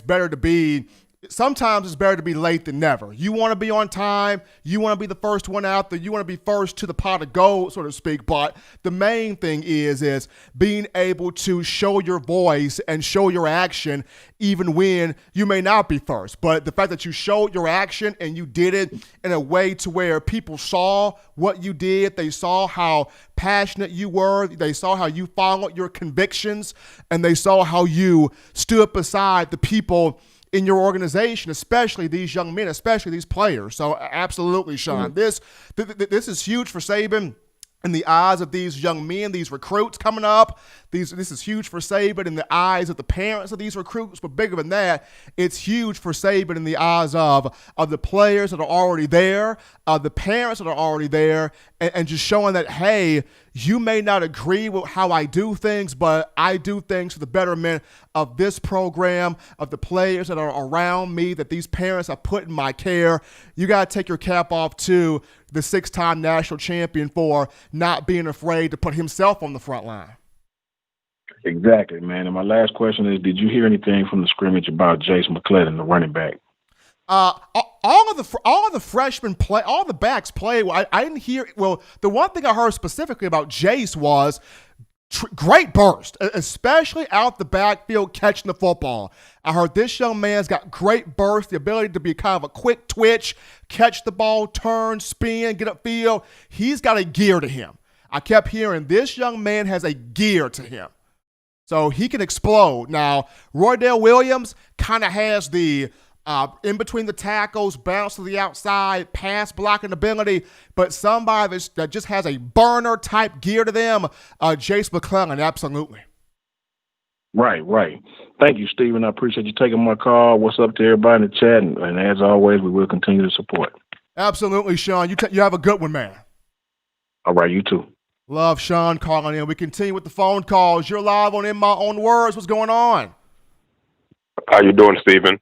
sometimes it's better to be late than never. You want to be on time. You want to be the first one out there. You want to be first to the pot of gold, so to speak. But the main thing is being able to show your voice and show your action even when you may not be first. But the fact that you showed your action and you did it in a way to where people saw what you did, they saw how passionate you were, they saw how you followed your convictions, and they saw how you stood beside the people in your organization, especially these young men, especially these players. So absolutely, Sean, this is huge for Saban in the eyes of these young men, these recruits coming up. This is huge for Saban in the eyes of the parents of these recruits, but bigger than that, it's huge for Saban in the eyes of the players that are already there, the parents that are already there, and just showing that, hey, you may not agree with how I do things, but I do things for the betterment of this program, of the players that are around me, that these parents have put in my care. You got to take your cap off to the 6-time national champion for not being afraid to put himself on the front line. Exactly, man. And my last question is, did you hear anything from the scrimmage about Jace McClellan, the running back? All of the freshmen play, all the backs play. I didn't hear. Well, the one thing I heard specifically about Jace was great burst, especially out the backfield catching the football. I heard this young man's got great burst, the ability to be kind of a quick twitch, catch the ball, turn, spin, get upfield. He's got a gear to him. I kept hearing this young man has a gear to him. So he can explode. Now, Roydell Williams kind of has the in between the tackles, bounce to the outside, pass blocking ability, but somebody that just has a burner type gear to them, Jace McClellan, absolutely. Right. Thank you, Stephen. I appreciate you taking my call. What's up to everybody in the chat? And as always, we will continue to support. Absolutely, Sean. You have a good one, man. All right, you too. Love Sean calling in. We continue with the phone calls. You're live on In My Own Words. What's going on? How you doing, Stephen?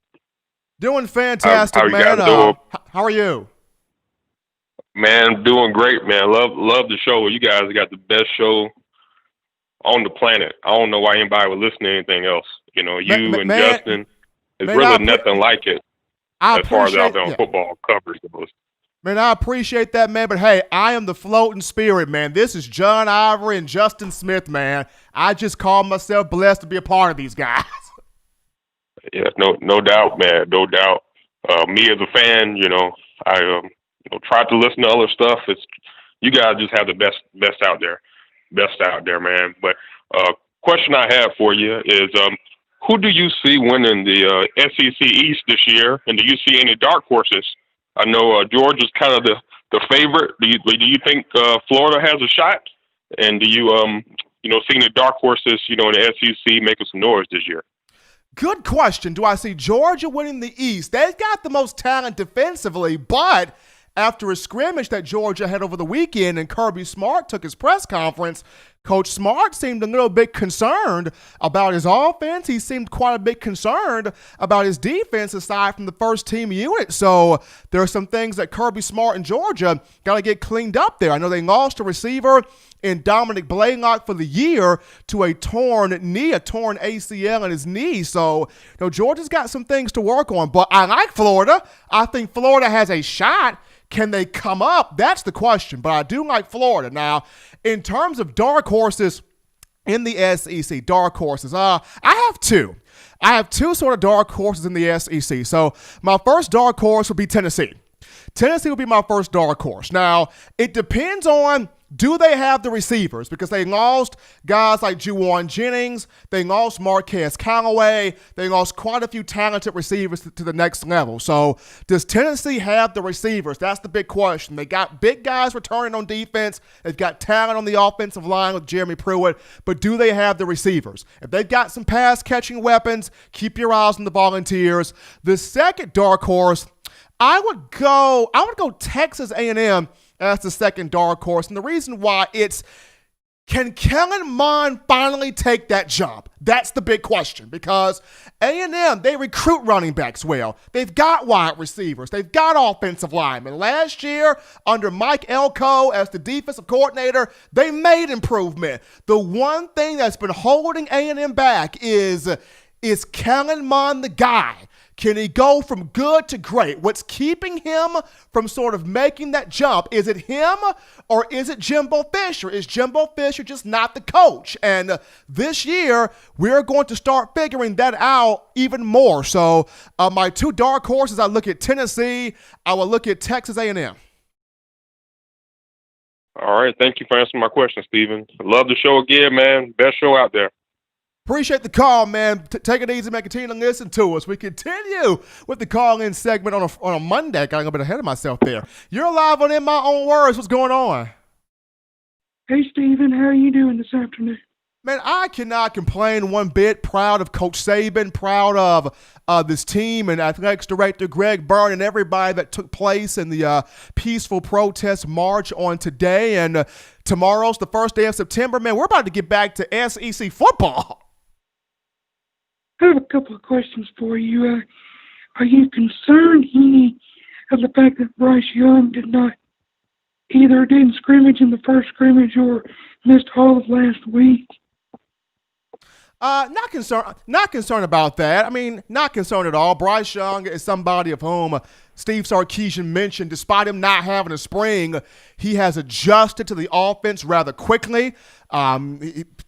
Doing fantastic, how you man. guys doing? How are you? Man, doing great, man. Love the show. You guys got the best show on the planet. I don't know why anybody would listen to anything else. Justin, it's really nothing like it as far as out there on football coverage goes. Man, I appreciate that, man. But, hey, I am the floating spirit, man. This is John Ivory and Justin Smith, man. I just call myself blessed to be a part of these guys. Yeah, no doubt, man. No doubt. Me as a fan, I try to listen to other stuff. You guys just have the best out there, man. But question I have for you is, who do you see winning the SEC East this year, and do you see any dark horses? I know Georgia's kind of the favorite. Do you think Florida has a shot? And do you see any dark horses, in the SEC making some noise this year? Good question. Do I see Georgia winning the East? They've got the most talent defensively, but after a scrimmage that Georgia had over the weekend and Kirby Smart took his press conference, Coach Smart seemed a little bit concerned about his offense. He seemed quite a bit concerned about his defense aside from the first team unit. So there are some things that Kirby Smart and Georgia got to get cleaned up there. I know they lost a receiver in Dominic Blaylock for the year to a torn ACL in his knee. So, Georgia's got some things to work on. But I like Florida. I think Florida has a shot. Can they come up? That's the question. But I do like Florida. Now, in terms of dark horses in the SEC, dark horses, I have two. I have two sort of dark horses in the SEC. So my first dark horse would be Tennessee. Tennessee will be my first dark horse. Now, it depends on, do they have the receivers? Because they lost guys like Juwan Jennings. They lost Marquez Callaway. They lost quite a few talented receivers to the next level. So does Tennessee have the receivers? That's the big question. They got big guys returning on defense. They've got talent on the offensive line with Jeremy Pruitt. But do they have the receivers? If they've got some pass-catching weapons, keep your eyes on the Volunteers. The second dark horse, I would go Texas A&M as the second dark horse. And the reason why, it's Can Kellen Mond finally take that jump? That's the big question, because A&M, they recruit running backs well. They've got wide receivers. They've got offensive linemen. Last year, under Mike Elko as the defensive coordinator, they made improvement. The one thing that's been holding A&M back is Kellen Mond the guy? Can he go from good to great? What's keeping him from sort of making that jump? Is it him or is it Jimbo Fisher? Is Jimbo Fisher just not the coach? And this year, we're going to start figuring that out even more. So my two dark horses, I look at Tennessee, I will look at Texas A&M. All right. Thank you for answering my question, Steven. Love the show again, man. Best show out there. Appreciate the call, man. Take it easy, man. Continue to listen to us. We continue with the call-in segment on a Monday. Got a bit ahead of myself there. You're live on In My Own Words. What's going on? Hey, Steven. How are you doing this afternoon? Man, I cannot complain one bit. Proud of Coach Saban, proud of this team and athletics director Greg Byrne and everybody that took place in the peaceful protest march on today. And tomorrow's the first day of September. Man, we're about to get back to SEC football. I have a couple of questions for you. Are you concerned any of the fact that Bryce Young didn't scrimmage in the first scrimmage or missed all of last week? Not concerned about that. I mean, not concerned at all. Bryce Young is somebody of whom Steve Sarkisian mentioned, despite him not having a spring, he has adjusted to the offense rather quickly.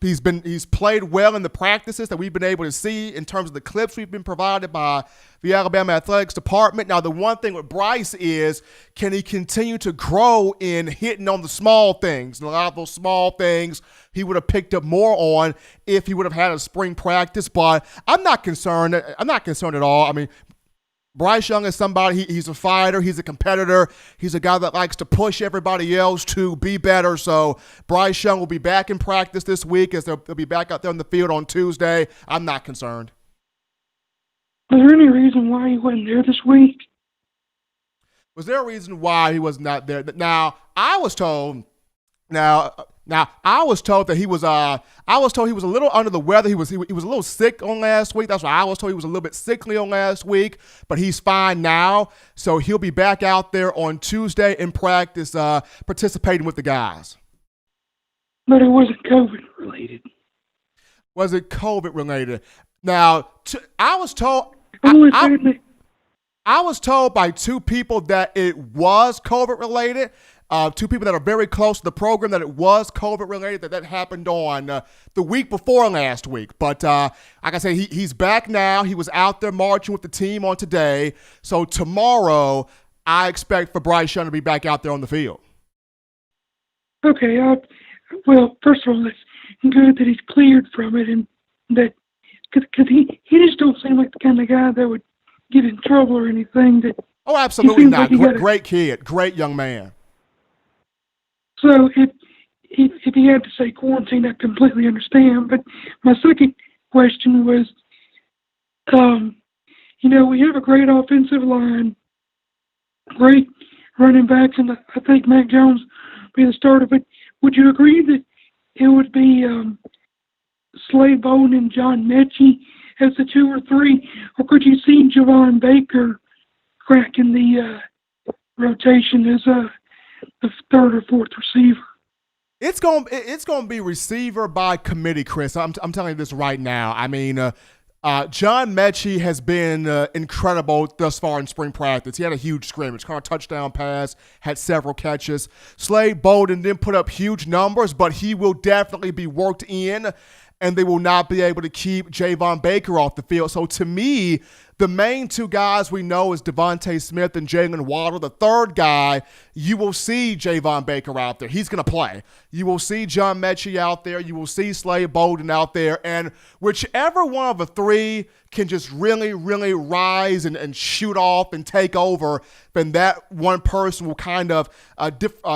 He's played well in the practices that we've been able to see in terms of the clips we've been provided by the Alabama Athletics Department. Now, the one thing with Bryce is, can he continue to grow in hitting on the small things? And a lot of those small things he would have picked up more on if he would have had a spring practice. But I'm not concerned. I'm not concerned at all. I mean, Bryce Young is somebody, he's a fighter, he's a competitor, he's a guy that likes to push everybody else to be better. So Bryce Young will be back in practice this week as they'll be back out there on the field on Tuesday. I'm not concerned. Was there any reason why he wasn't there this week? Was there a reason why he was not there? Now, I was told that he was a little under the weather. He was a little sick on last week. That's why I was told he was a little bit sickly on last week, but he's fine now. So he'll be back out there on Tuesday in practice, participating with the guys. But it wasn't COVID related. Was it COVID related? Now, I was told by two people that it was COVID related. Two people that are very close to the program that it was COVID related, that happened on the week before last week. But like I say, he's back now. He was out there marching with the team on today. So tomorrow, I expect for Bryce Young to be back out there on the field. Okay. Well, first of all, it's good that he's cleared from it, and that because he just don't seem like the kind of guy that would get in trouble or anything. Oh, absolutely not. Great kid. Great young man. So if he had to say quarantine, I completely understand. But my second question was, we have a great offensive line, great running backs, and I think Mac Jones will be the starter. But would you agree that it would be Slade Bolden and John Mechie as the 2 or 3, or could you see Javon Baker cracking the rotation as the 3rd or 4th receiver? It's going to be receiver by committee, Chris. I'm telling you this right now. I mean, John Mechie has been incredible thus far in spring practice. He had a huge scrimmage, caught a touchdown pass, had several catches. Slade Bolden didn't put up huge numbers, but he will definitely be worked in, and they will not be able to keep Javon Baker off the field. So to me, the main 2 guys we know is Devontae Smith and Jalen Waddle. The third guy, you will see Javon Baker out there. He's going to play. You will see John Mechie out there. You will see Slade Bolden out there. And whichever one of the 3 can just really, really rise and shoot off and take over, then that one person will kind of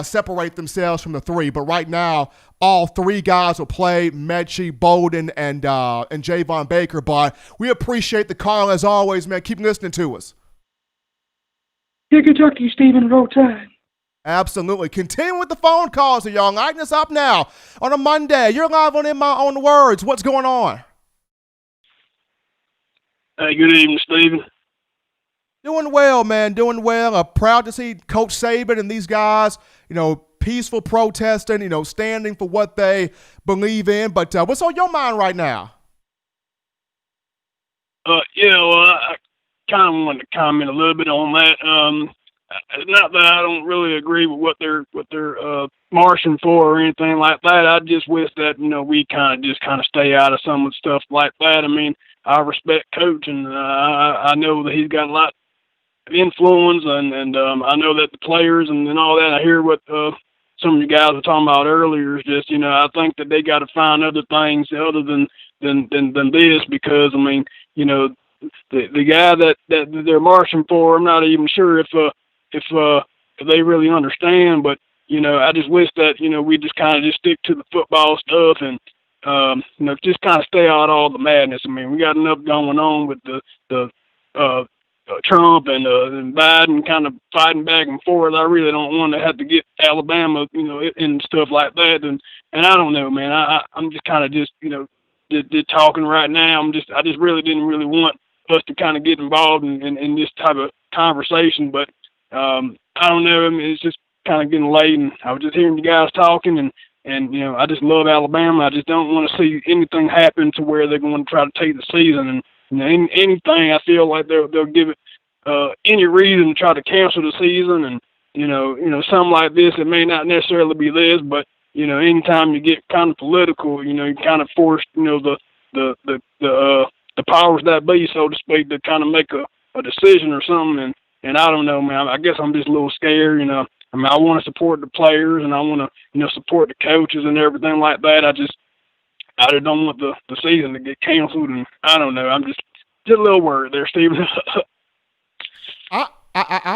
separate themselves from the 3. But right now, all 3 guys will play, Mechie, Bolden, and Javon Baker. But we appreciate the call as always, man. Keep listening to us. Yeah, good talk to you, Stephen. Roll Tide. Absolutely. Continue with the phone calls here, y'all. Lighten us up now on a Monday. You're live on In My Own Words. What's going on? Hey, good evening, Stephen. Doing well, man. Doing well. Proud to see Coach Saban and these guys, peaceful protesting, standing for what they believe in. But what's on your mind right now? I kind of wanted to comment a little bit on that. Not that I don't really agree with what they're marching for or anything like that. I just wish that we kind of stay out of some of the stuff like that. I mean, I respect Coach, and I know that he's got a lot of influence, and I know that the players and all that. I hear what some of you guys were talking about earlier. Is just I think that they got to find other things other than this, because I mean the guy that they're marching for, I'm not even sure if they really understand, but I just wish that we just kind of just stick to the football stuff and just kind of stay out of all the madness. I mean, we got enough going on with the Trump and Biden kind of fighting back and forth. I really don't want to have to get Alabama and stuff like that. And I don't know, man. I'm just kind of just talking right now. I just really didn't really want us to kind of get involved in this type of conversation, but I don't know. I mean, it's just kind of getting late, and I was just hearing you guys talking, and I just love Alabama. I just don't want to see anything happen to where they're going to try to take the season, and anything. I feel like they'll give it any reason to try to cancel the season, and something like this. It may not necessarily be this, but anytime you get kind of political, you kind of force the powers that be, so to speak, to kind of make a decision or something. And I don't know, man. I guess I'm just a little scared, I mean, I want to support the players, and I want to, support the coaches and everything like that. I just don't want the season to get canceled, and I don't know. I'm just a little worried there, Stephen. I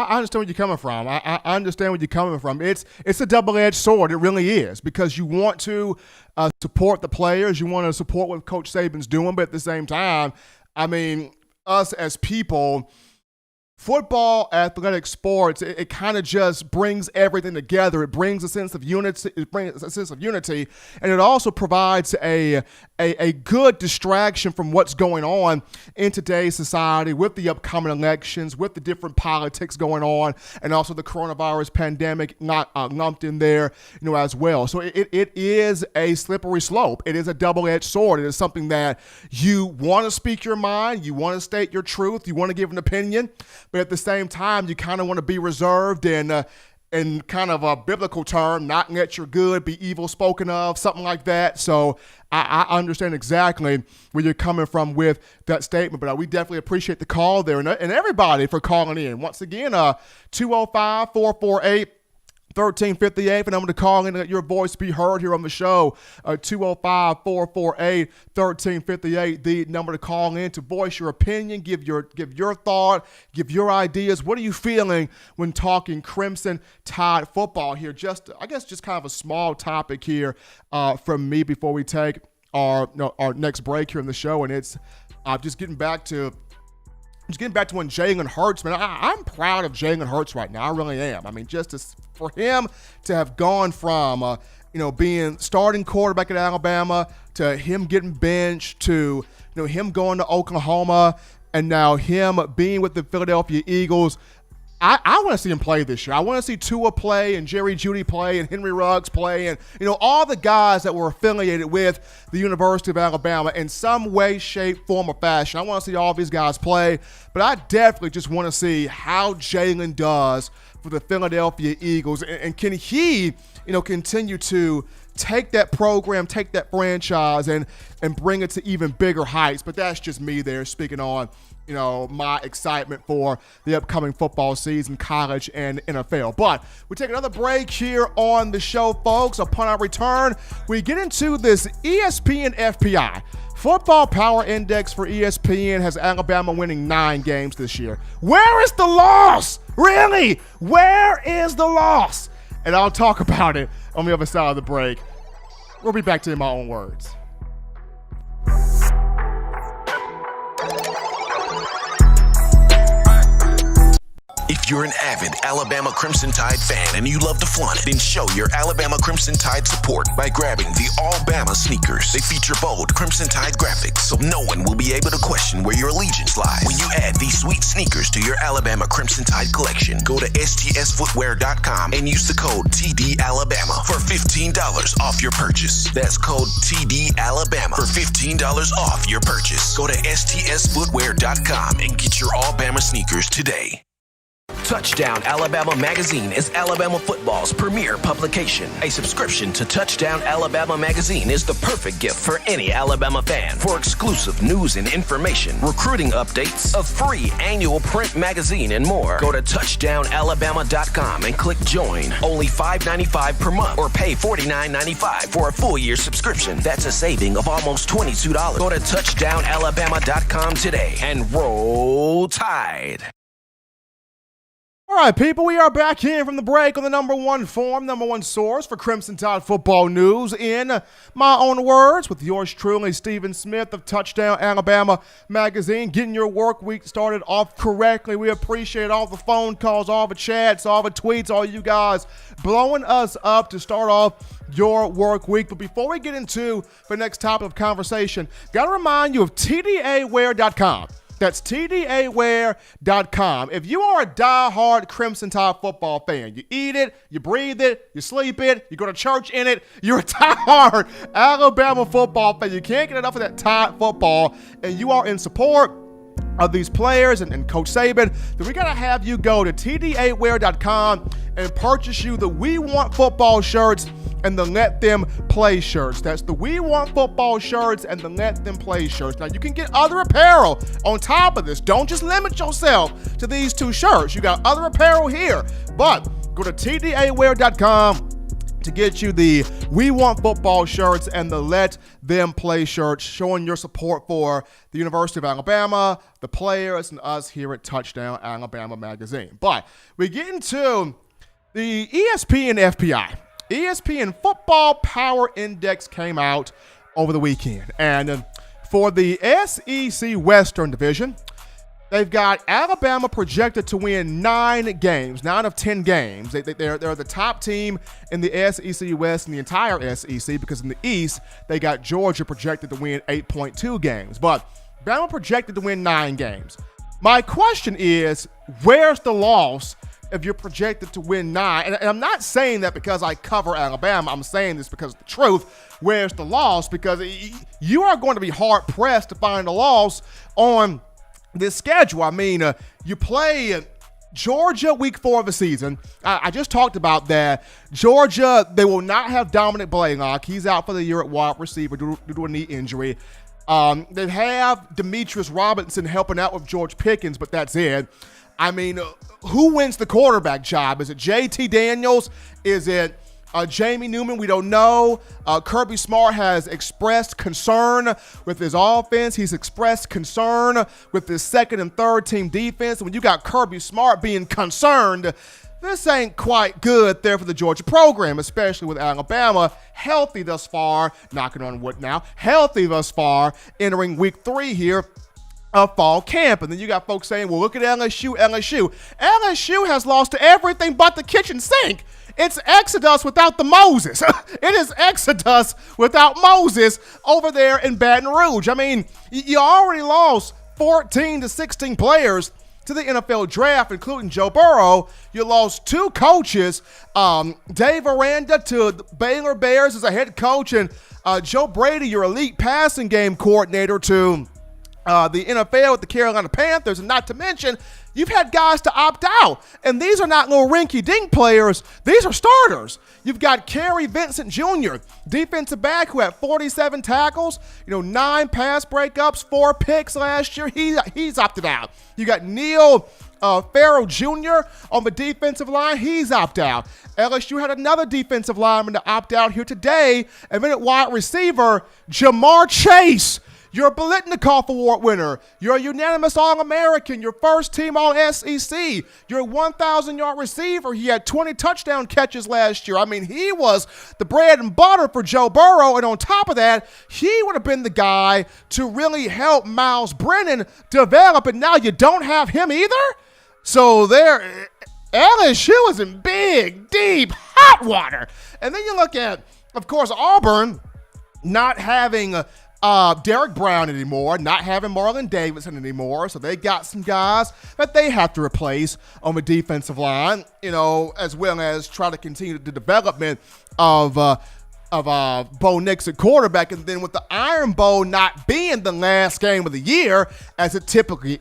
understand where you're coming from. I understand where you're coming from. It's a double-edged sword. It really is, because you want to support the players. You want to support what Coach Saban's doing, but at the same time, I mean, us as people, football, athletic sports, it kind of just brings everything together. It brings a sense of unity. And it also provides a good distraction from what's going on in today's society with the upcoming elections, with the different politics going on, and also the coronavirus pandemic not lumped in there, as well. So it is a slippery slope. It is a double-edged sword. It is something that you want to speak your mind, you want to state your truth, you want to give an opinion, but at the same time, you kind of want to be reserved and in kind of a biblical term, not let your good be evil spoken of, something like that. So I understand exactly where you're coming from with that statement, but we definitely appreciate the call there and everybody for calling in. Once again, 205-448-1358, and I'm going to call in and let your voice be heard here on the show. 205-448-1358, the number to call in to voice your opinion, give your thought, give your ideas. What are you feeling when talking Crimson Tide football here? I guess just kind of a small topic here from me before we take our next break here in the show, and it's just getting back to when Jalen Hurts, man, I'm proud of Jalen Hurts right now. I really am. I mean, for him to have gone from, being starting quarterback at Alabama to him getting benched to, him going to Oklahoma and now him being with the Philadelphia Eagles. I want to see him play this year. I want to see Tua play and Jerry Jeudy play and Henry Ruggs play and, all the guys that were affiliated with the University of Alabama in some way, shape, form, or fashion. I want to see all these guys play, but I definitely just want to see how Jalen does for the Philadelphia Eagles. And can he, continue to take that program, take that franchise and bring it to even bigger heights. But that's just me there speaking on, my excitement for the upcoming football season, college and NFL. But we take another break here on the show, folks. Upon our return, we get into this ESPN FPI. Football Power Index for ESPN has Alabama winning 9 games this year. Where is the loss? Really? Where is the loss? And I'll talk about it on the other side of the break. We'll be back to In My Own Words. If If you're an avid Alabama Crimson Tide fan and you love to flaunt it, then show your Alabama Crimson Tide support by grabbing the All Bama sneakers. They feature bold Crimson Tide graphics, so no one will be able to question where your allegiance lies. When you add these sweet sneakers to your Alabama Crimson Tide collection, go to stsfootwear.com and use the code TDAlabama for $15 off your purchase. That's code TDAlabama for $15 off your purchase. Go to stsfootwear.com and get your All Bama sneakers today. Touchdown Alabama Magazine is Alabama football's premier publication. A subscription to Touchdown Alabama Magazine is the perfect gift for any Alabama fan. For exclusive news and information, recruiting updates, a free annual print magazine, and more, go to touchdownalabama.com and click join. Only $5.95 per month or pay $49.95 for a full year subscription. That's a saving of almost $22. Go to touchdownalabama.com today and roll Tide. All right, people, we are back in from the break on the number one source for Crimson Tide football news. In my own words, with yours truly, Stephen Smith of Touchdown Alabama Magazine, getting your work week started off correctly. We appreciate all the phone calls, all the chats, all the tweets, all you guys blowing us up to start off your work week. But before we get into the next topic of conversation, got to remind you of TDAwear.com. That's TDAwear.com. If you are a diehard Crimson Tide football fan, you eat it, you breathe it, you sleep it, you go to church in it, you're a diehard Alabama football fan. You can't get enough of that Tide football, and you are in support of these players and Coach Saban, then we got to have you go to TDAwear.com and purchase you the We Want Football shirts and the Let Them Play shirts. That's the We Want Football shirts and the Let Them Play shirts. Now, you can get other apparel on top of this. Don't just limit yourself to these two shirts. You got other apparel here, but go to TDAwear.com to get you the We Want Football shirts and the Let Them Play shirts, showing your support for the University of Alabama, the players, and us here at Touchdown Alabama Magazine. But we get into the ESPN FPI. ESPN Football Power Index came out over the weekend. And for the SEC Western Division, they've got Alabama projected to win 9 games, 9 of 10 games. They're the top team in the SEC West and the entire SEC, because in the East, they got Georgia projected to win 8.2 games. But Bama projected to win 9 games. My question is, where's the loss if you're projected to win 9? And I'm not saying that because I cover Alabama. I'm saying this because of the truth. Where's the loss? Because you are going to be hard-pressed to find a loss on this schedule. I mean, you play Georgia week 4 of the season. I just talked about that. Georgia, they will not have Dominic Blaylock. He's out for the year at wide receiver due to a knee injury. They have Demetrius Robinson helping out with George Pickens, but that's it. I mean, who wins the quarterback job? Is it JT Daniels? Is it Jamie Newman? We don't know. Kirby Smart has expressed concern with his offense. He's expressed concern with his second and third team defense. When you got Kirby Smart being concerned, this ain't quite good there for the Georgia program, especially with Alabama healthy thus far, knocking on wood now, healthy thus far, entering week 3 here of fall camp. And then you got folks saying, well, look at LSU. LSU has lost to everything but the kitchen sink. It's Exodus without the Moses. It is Exodus without Moses over there in Baton Rouge. I mean, you already lost 14 to 16 players to the NFL draft, including Joe Burrow. You lost 2 coaches, Dave Aranda to the Baylor Bears as a head coach, and Joe Brady, your elite passing game coordinator, to the NFL with the Carolina Panthers. And not to mention, you've had guys to opt out. And these are not little rinky-dink players. These are starters. You've got Kerry Vincent Jr., defensive back, who had 47 tackles, 9 pass breakups, 4 picks last year. He's opted out. You got Neil Farrell Jr. on the defensive line. He's opted out. LSU had another defensive lineman to opt out here today. And then at wide receiver, Jamar Chase, your Biletnikoff Award winner. You're a unanimous All-American. Your first team All-SEC. You're a 1,000-yard receiver. He had 20 touchdown catches last year. I mean, he was the bread and butter for Joe Burrow. And on top of that, he would have been the guy to really help Miles Brennan develop. And now you don't have him either? So there, LSU is in big, deep, hot water. And then you look at, of course, Auburn not having Derek Brown anymore, not having Marlon Davidson anymore. So they got some guys that they have to replace on the defensive line, as well as try to continue the development of Bo Nix at quarterback. And then with the Iron Bowl not being the last game of the year, as it typically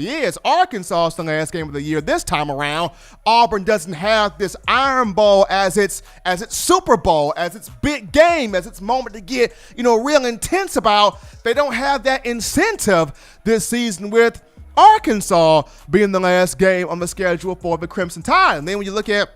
is, Arkansas is the last game of the year this time around. Auburn doesn't have this Iron Bowl as its Super Bowl, as its big game, as its moment to get, real intense about. They don't have that incentive this season with Arkansas being the last game on the schedule for the Crimson Tide. And then when you look at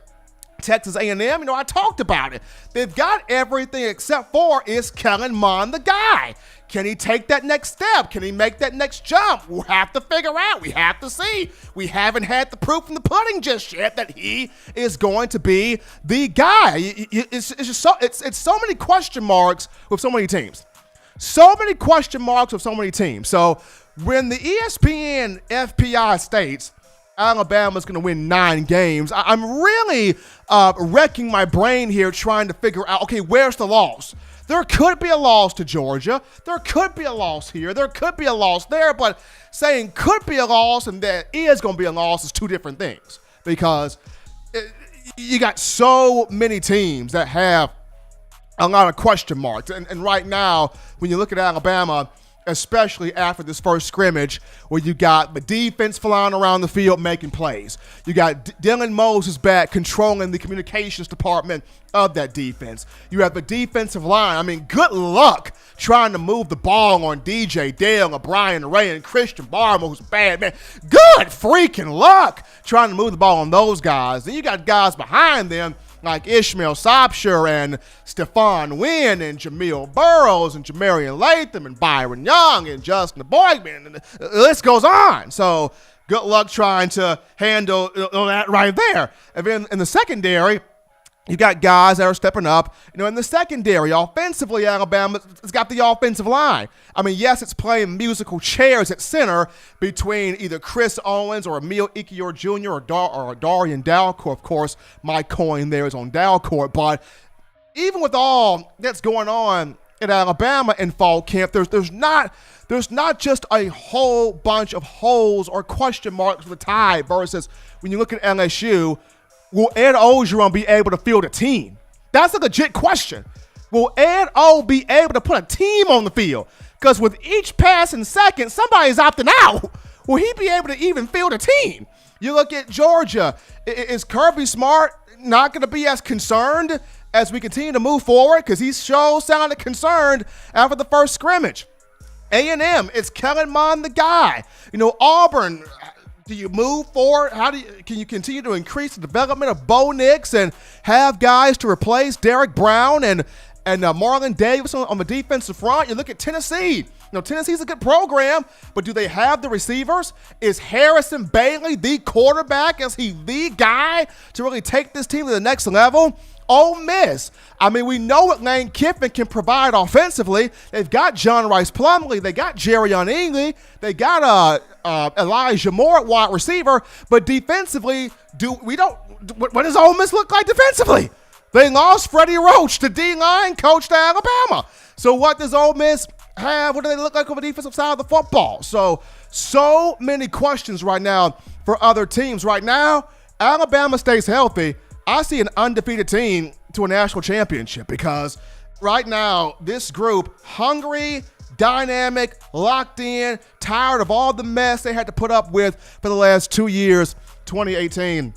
Texas A&M, I talked about it. They've got everything except for, is Kellen Mond the guy? Can he take that next step? Can he make that next jump? We'll have to figure out. We have to see. We haven't had the proof in the pudding just yet that he is going to be the guy. It's just so many question marks with so many teams. So many question marks with so many teams. So when the ESPN FPI states Alabama's going to win 9 games, I'm really wrecking my brain here trying to figure out, okay, where's the loss? There could be a loss to Georgia. There could be a loss here. There could be a loss there. But saying could be a loss and that is going to be a loss is two different things, because you got so many teams that have a lot of question marks. And right now, when you look at Alabama, especially after this first scrimmage where you got the defense flying around the field making plays. You got Dylan Moses back controlling the communications department of that defense. You have the defensive line. I mean, good luck trying to move the ball on DJ Dale or Brian Ray and Christian Barmore, who's bad, man. Good freaking luck trying to move the ball on those guys. Then you got guys behind them like Ishmael Sopsher and Stephon Wynn and Jamil Burrows and Jamarian Latham and Byron Young and Justin Boydman, and the list goes on. So good luck trying to handle that right there. And then in the secondary, you got guys that are stepping up. In the secondary, offensively, Alabama's got the offensive line. I mean, yes, it's playing musical chairs at center between either Chris Owens or Emil Ikior Jr. or Darian Dalcourt. Of course, my coin there is on Dalcourt. But even with all that's going on in Alabama in fall camp, there's not just a whole bunch of holes or question marks for the Tide versus when you look at LSU. Will Ed Ogeron be able to field a team? That's a legit question. Will Ed O be able to put a team on the field? Because with each passing second, somebody's opting out. Will he be able to even field a team? You look at Georgia. Is Kirby Smart not going to be as concerned as we continue to move forward? Because he sure sounded concerned after the first scrimmage. A&M, is Kellen Mond the guy? Auburn, do you move forward? Can you continue to increase the development of Bo Nix and have guys to replace Derek Brown and Marlon Davidson on the defensive front? You look at Tennessee. Tennessee's a good program, but do they have the receivers? Is Harrison Bailey the quarterback? Is he the guy to really take this team to the next level? Ole Miss. I mean, we know what Lane Kiffin can provide offensively. They've got John Rice Plumlee. They got Jerrion Ealy. They got Elijah Moore at wide receiver. But defensively, what does Ole Miss look like defensively? They lost Freddie Roach, the D-line coach to Alabama. So what does Ole Miss have? What do they look like on the defensive side of the football? So many questions right now for other teams. Right now, Alabama stays healthy. I see an undefeated team to a national championship because right now, this group, hungry, dynamic, locked in, tired of all the mess they had to put up with for the last 2 years, 2018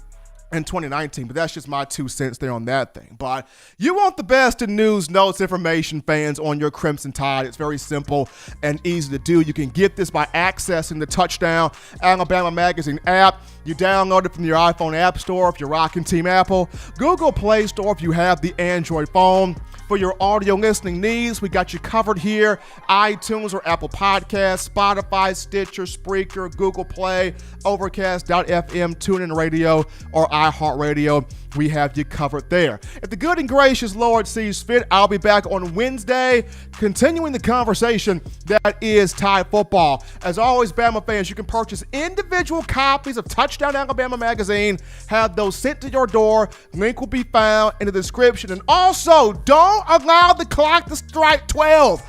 and 2019. But that's just my 2 cents there on that thing. But you want the best in news, notes, information, fans, on your Crimson Tide. It's very simple and easy to do. You can get this by accessing the Touchdown Alabama Magazine app. You download it from your iPhone App Store if you're rocking Team Apple, Google Play Store if you have the Android phone. For your audio listening needs, we got you covered here. iTunes or Apple Podcasts, Spotify, Stitcher, Spreaker, Google Play, Overcast.fm, TuneIn Radio, or iHeartRadio. We have you covered there. If the good and gracious Lord sees fit, I'll be back on Wednesday, continuing the conversation that is Tide football. As always, Bama fans, you can purchase individual copies of Touchdown Touchdown Alabama magazine. Have those sent to your door. Link will be found in the description. And also, don't allow the clock to strike 12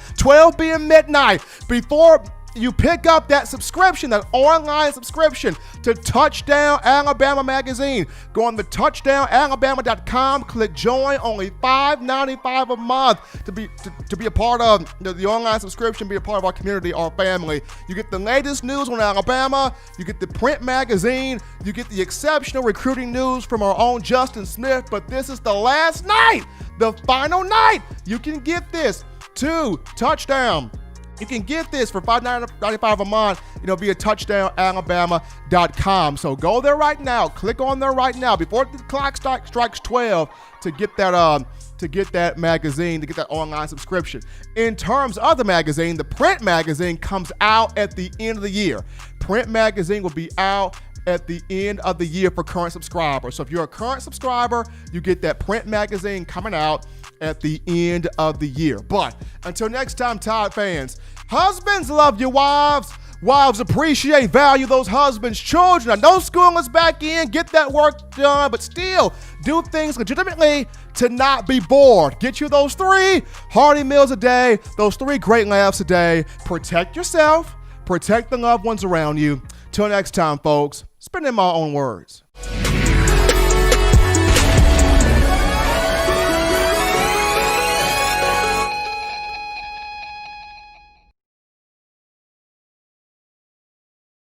being midnight, before you pick up that subscription, that online subscription to Touchdown Alabama magazine. Go on to touchdownalabama.com, click join, only $5.95 a month to be a part of the online subscription, be a part of our community, our family. You get the latest news on Alabama, you get the print magazine, you get the exceptional recruiting news from our own Justin Smith, but this is the last night, the final night. You can get this to Touchdown. You can get this for $5.95 a month, via touchdownalabama.com. So go there right now. Click on there right now before the clock strikes 12 to get that magazine, to get that online subscription. In terms of the magazine, the print magazine comes out at the end of the year. Print magazine will be out at the end of the year for current subscribers. So if you're a current subscriber, you get that print magazine coming out at the end of the year. But until next time, Tide fans, husbands love your wives. Wives appreciate, value those husbands' children. I know school is back in, get that work done, but still do things legitimately to not be bored. Get you those 3 hearty meals a day, those 3 great laughs a day. Protect yourself, protect the loved ones around you. Till next time, folks, spend in my own words.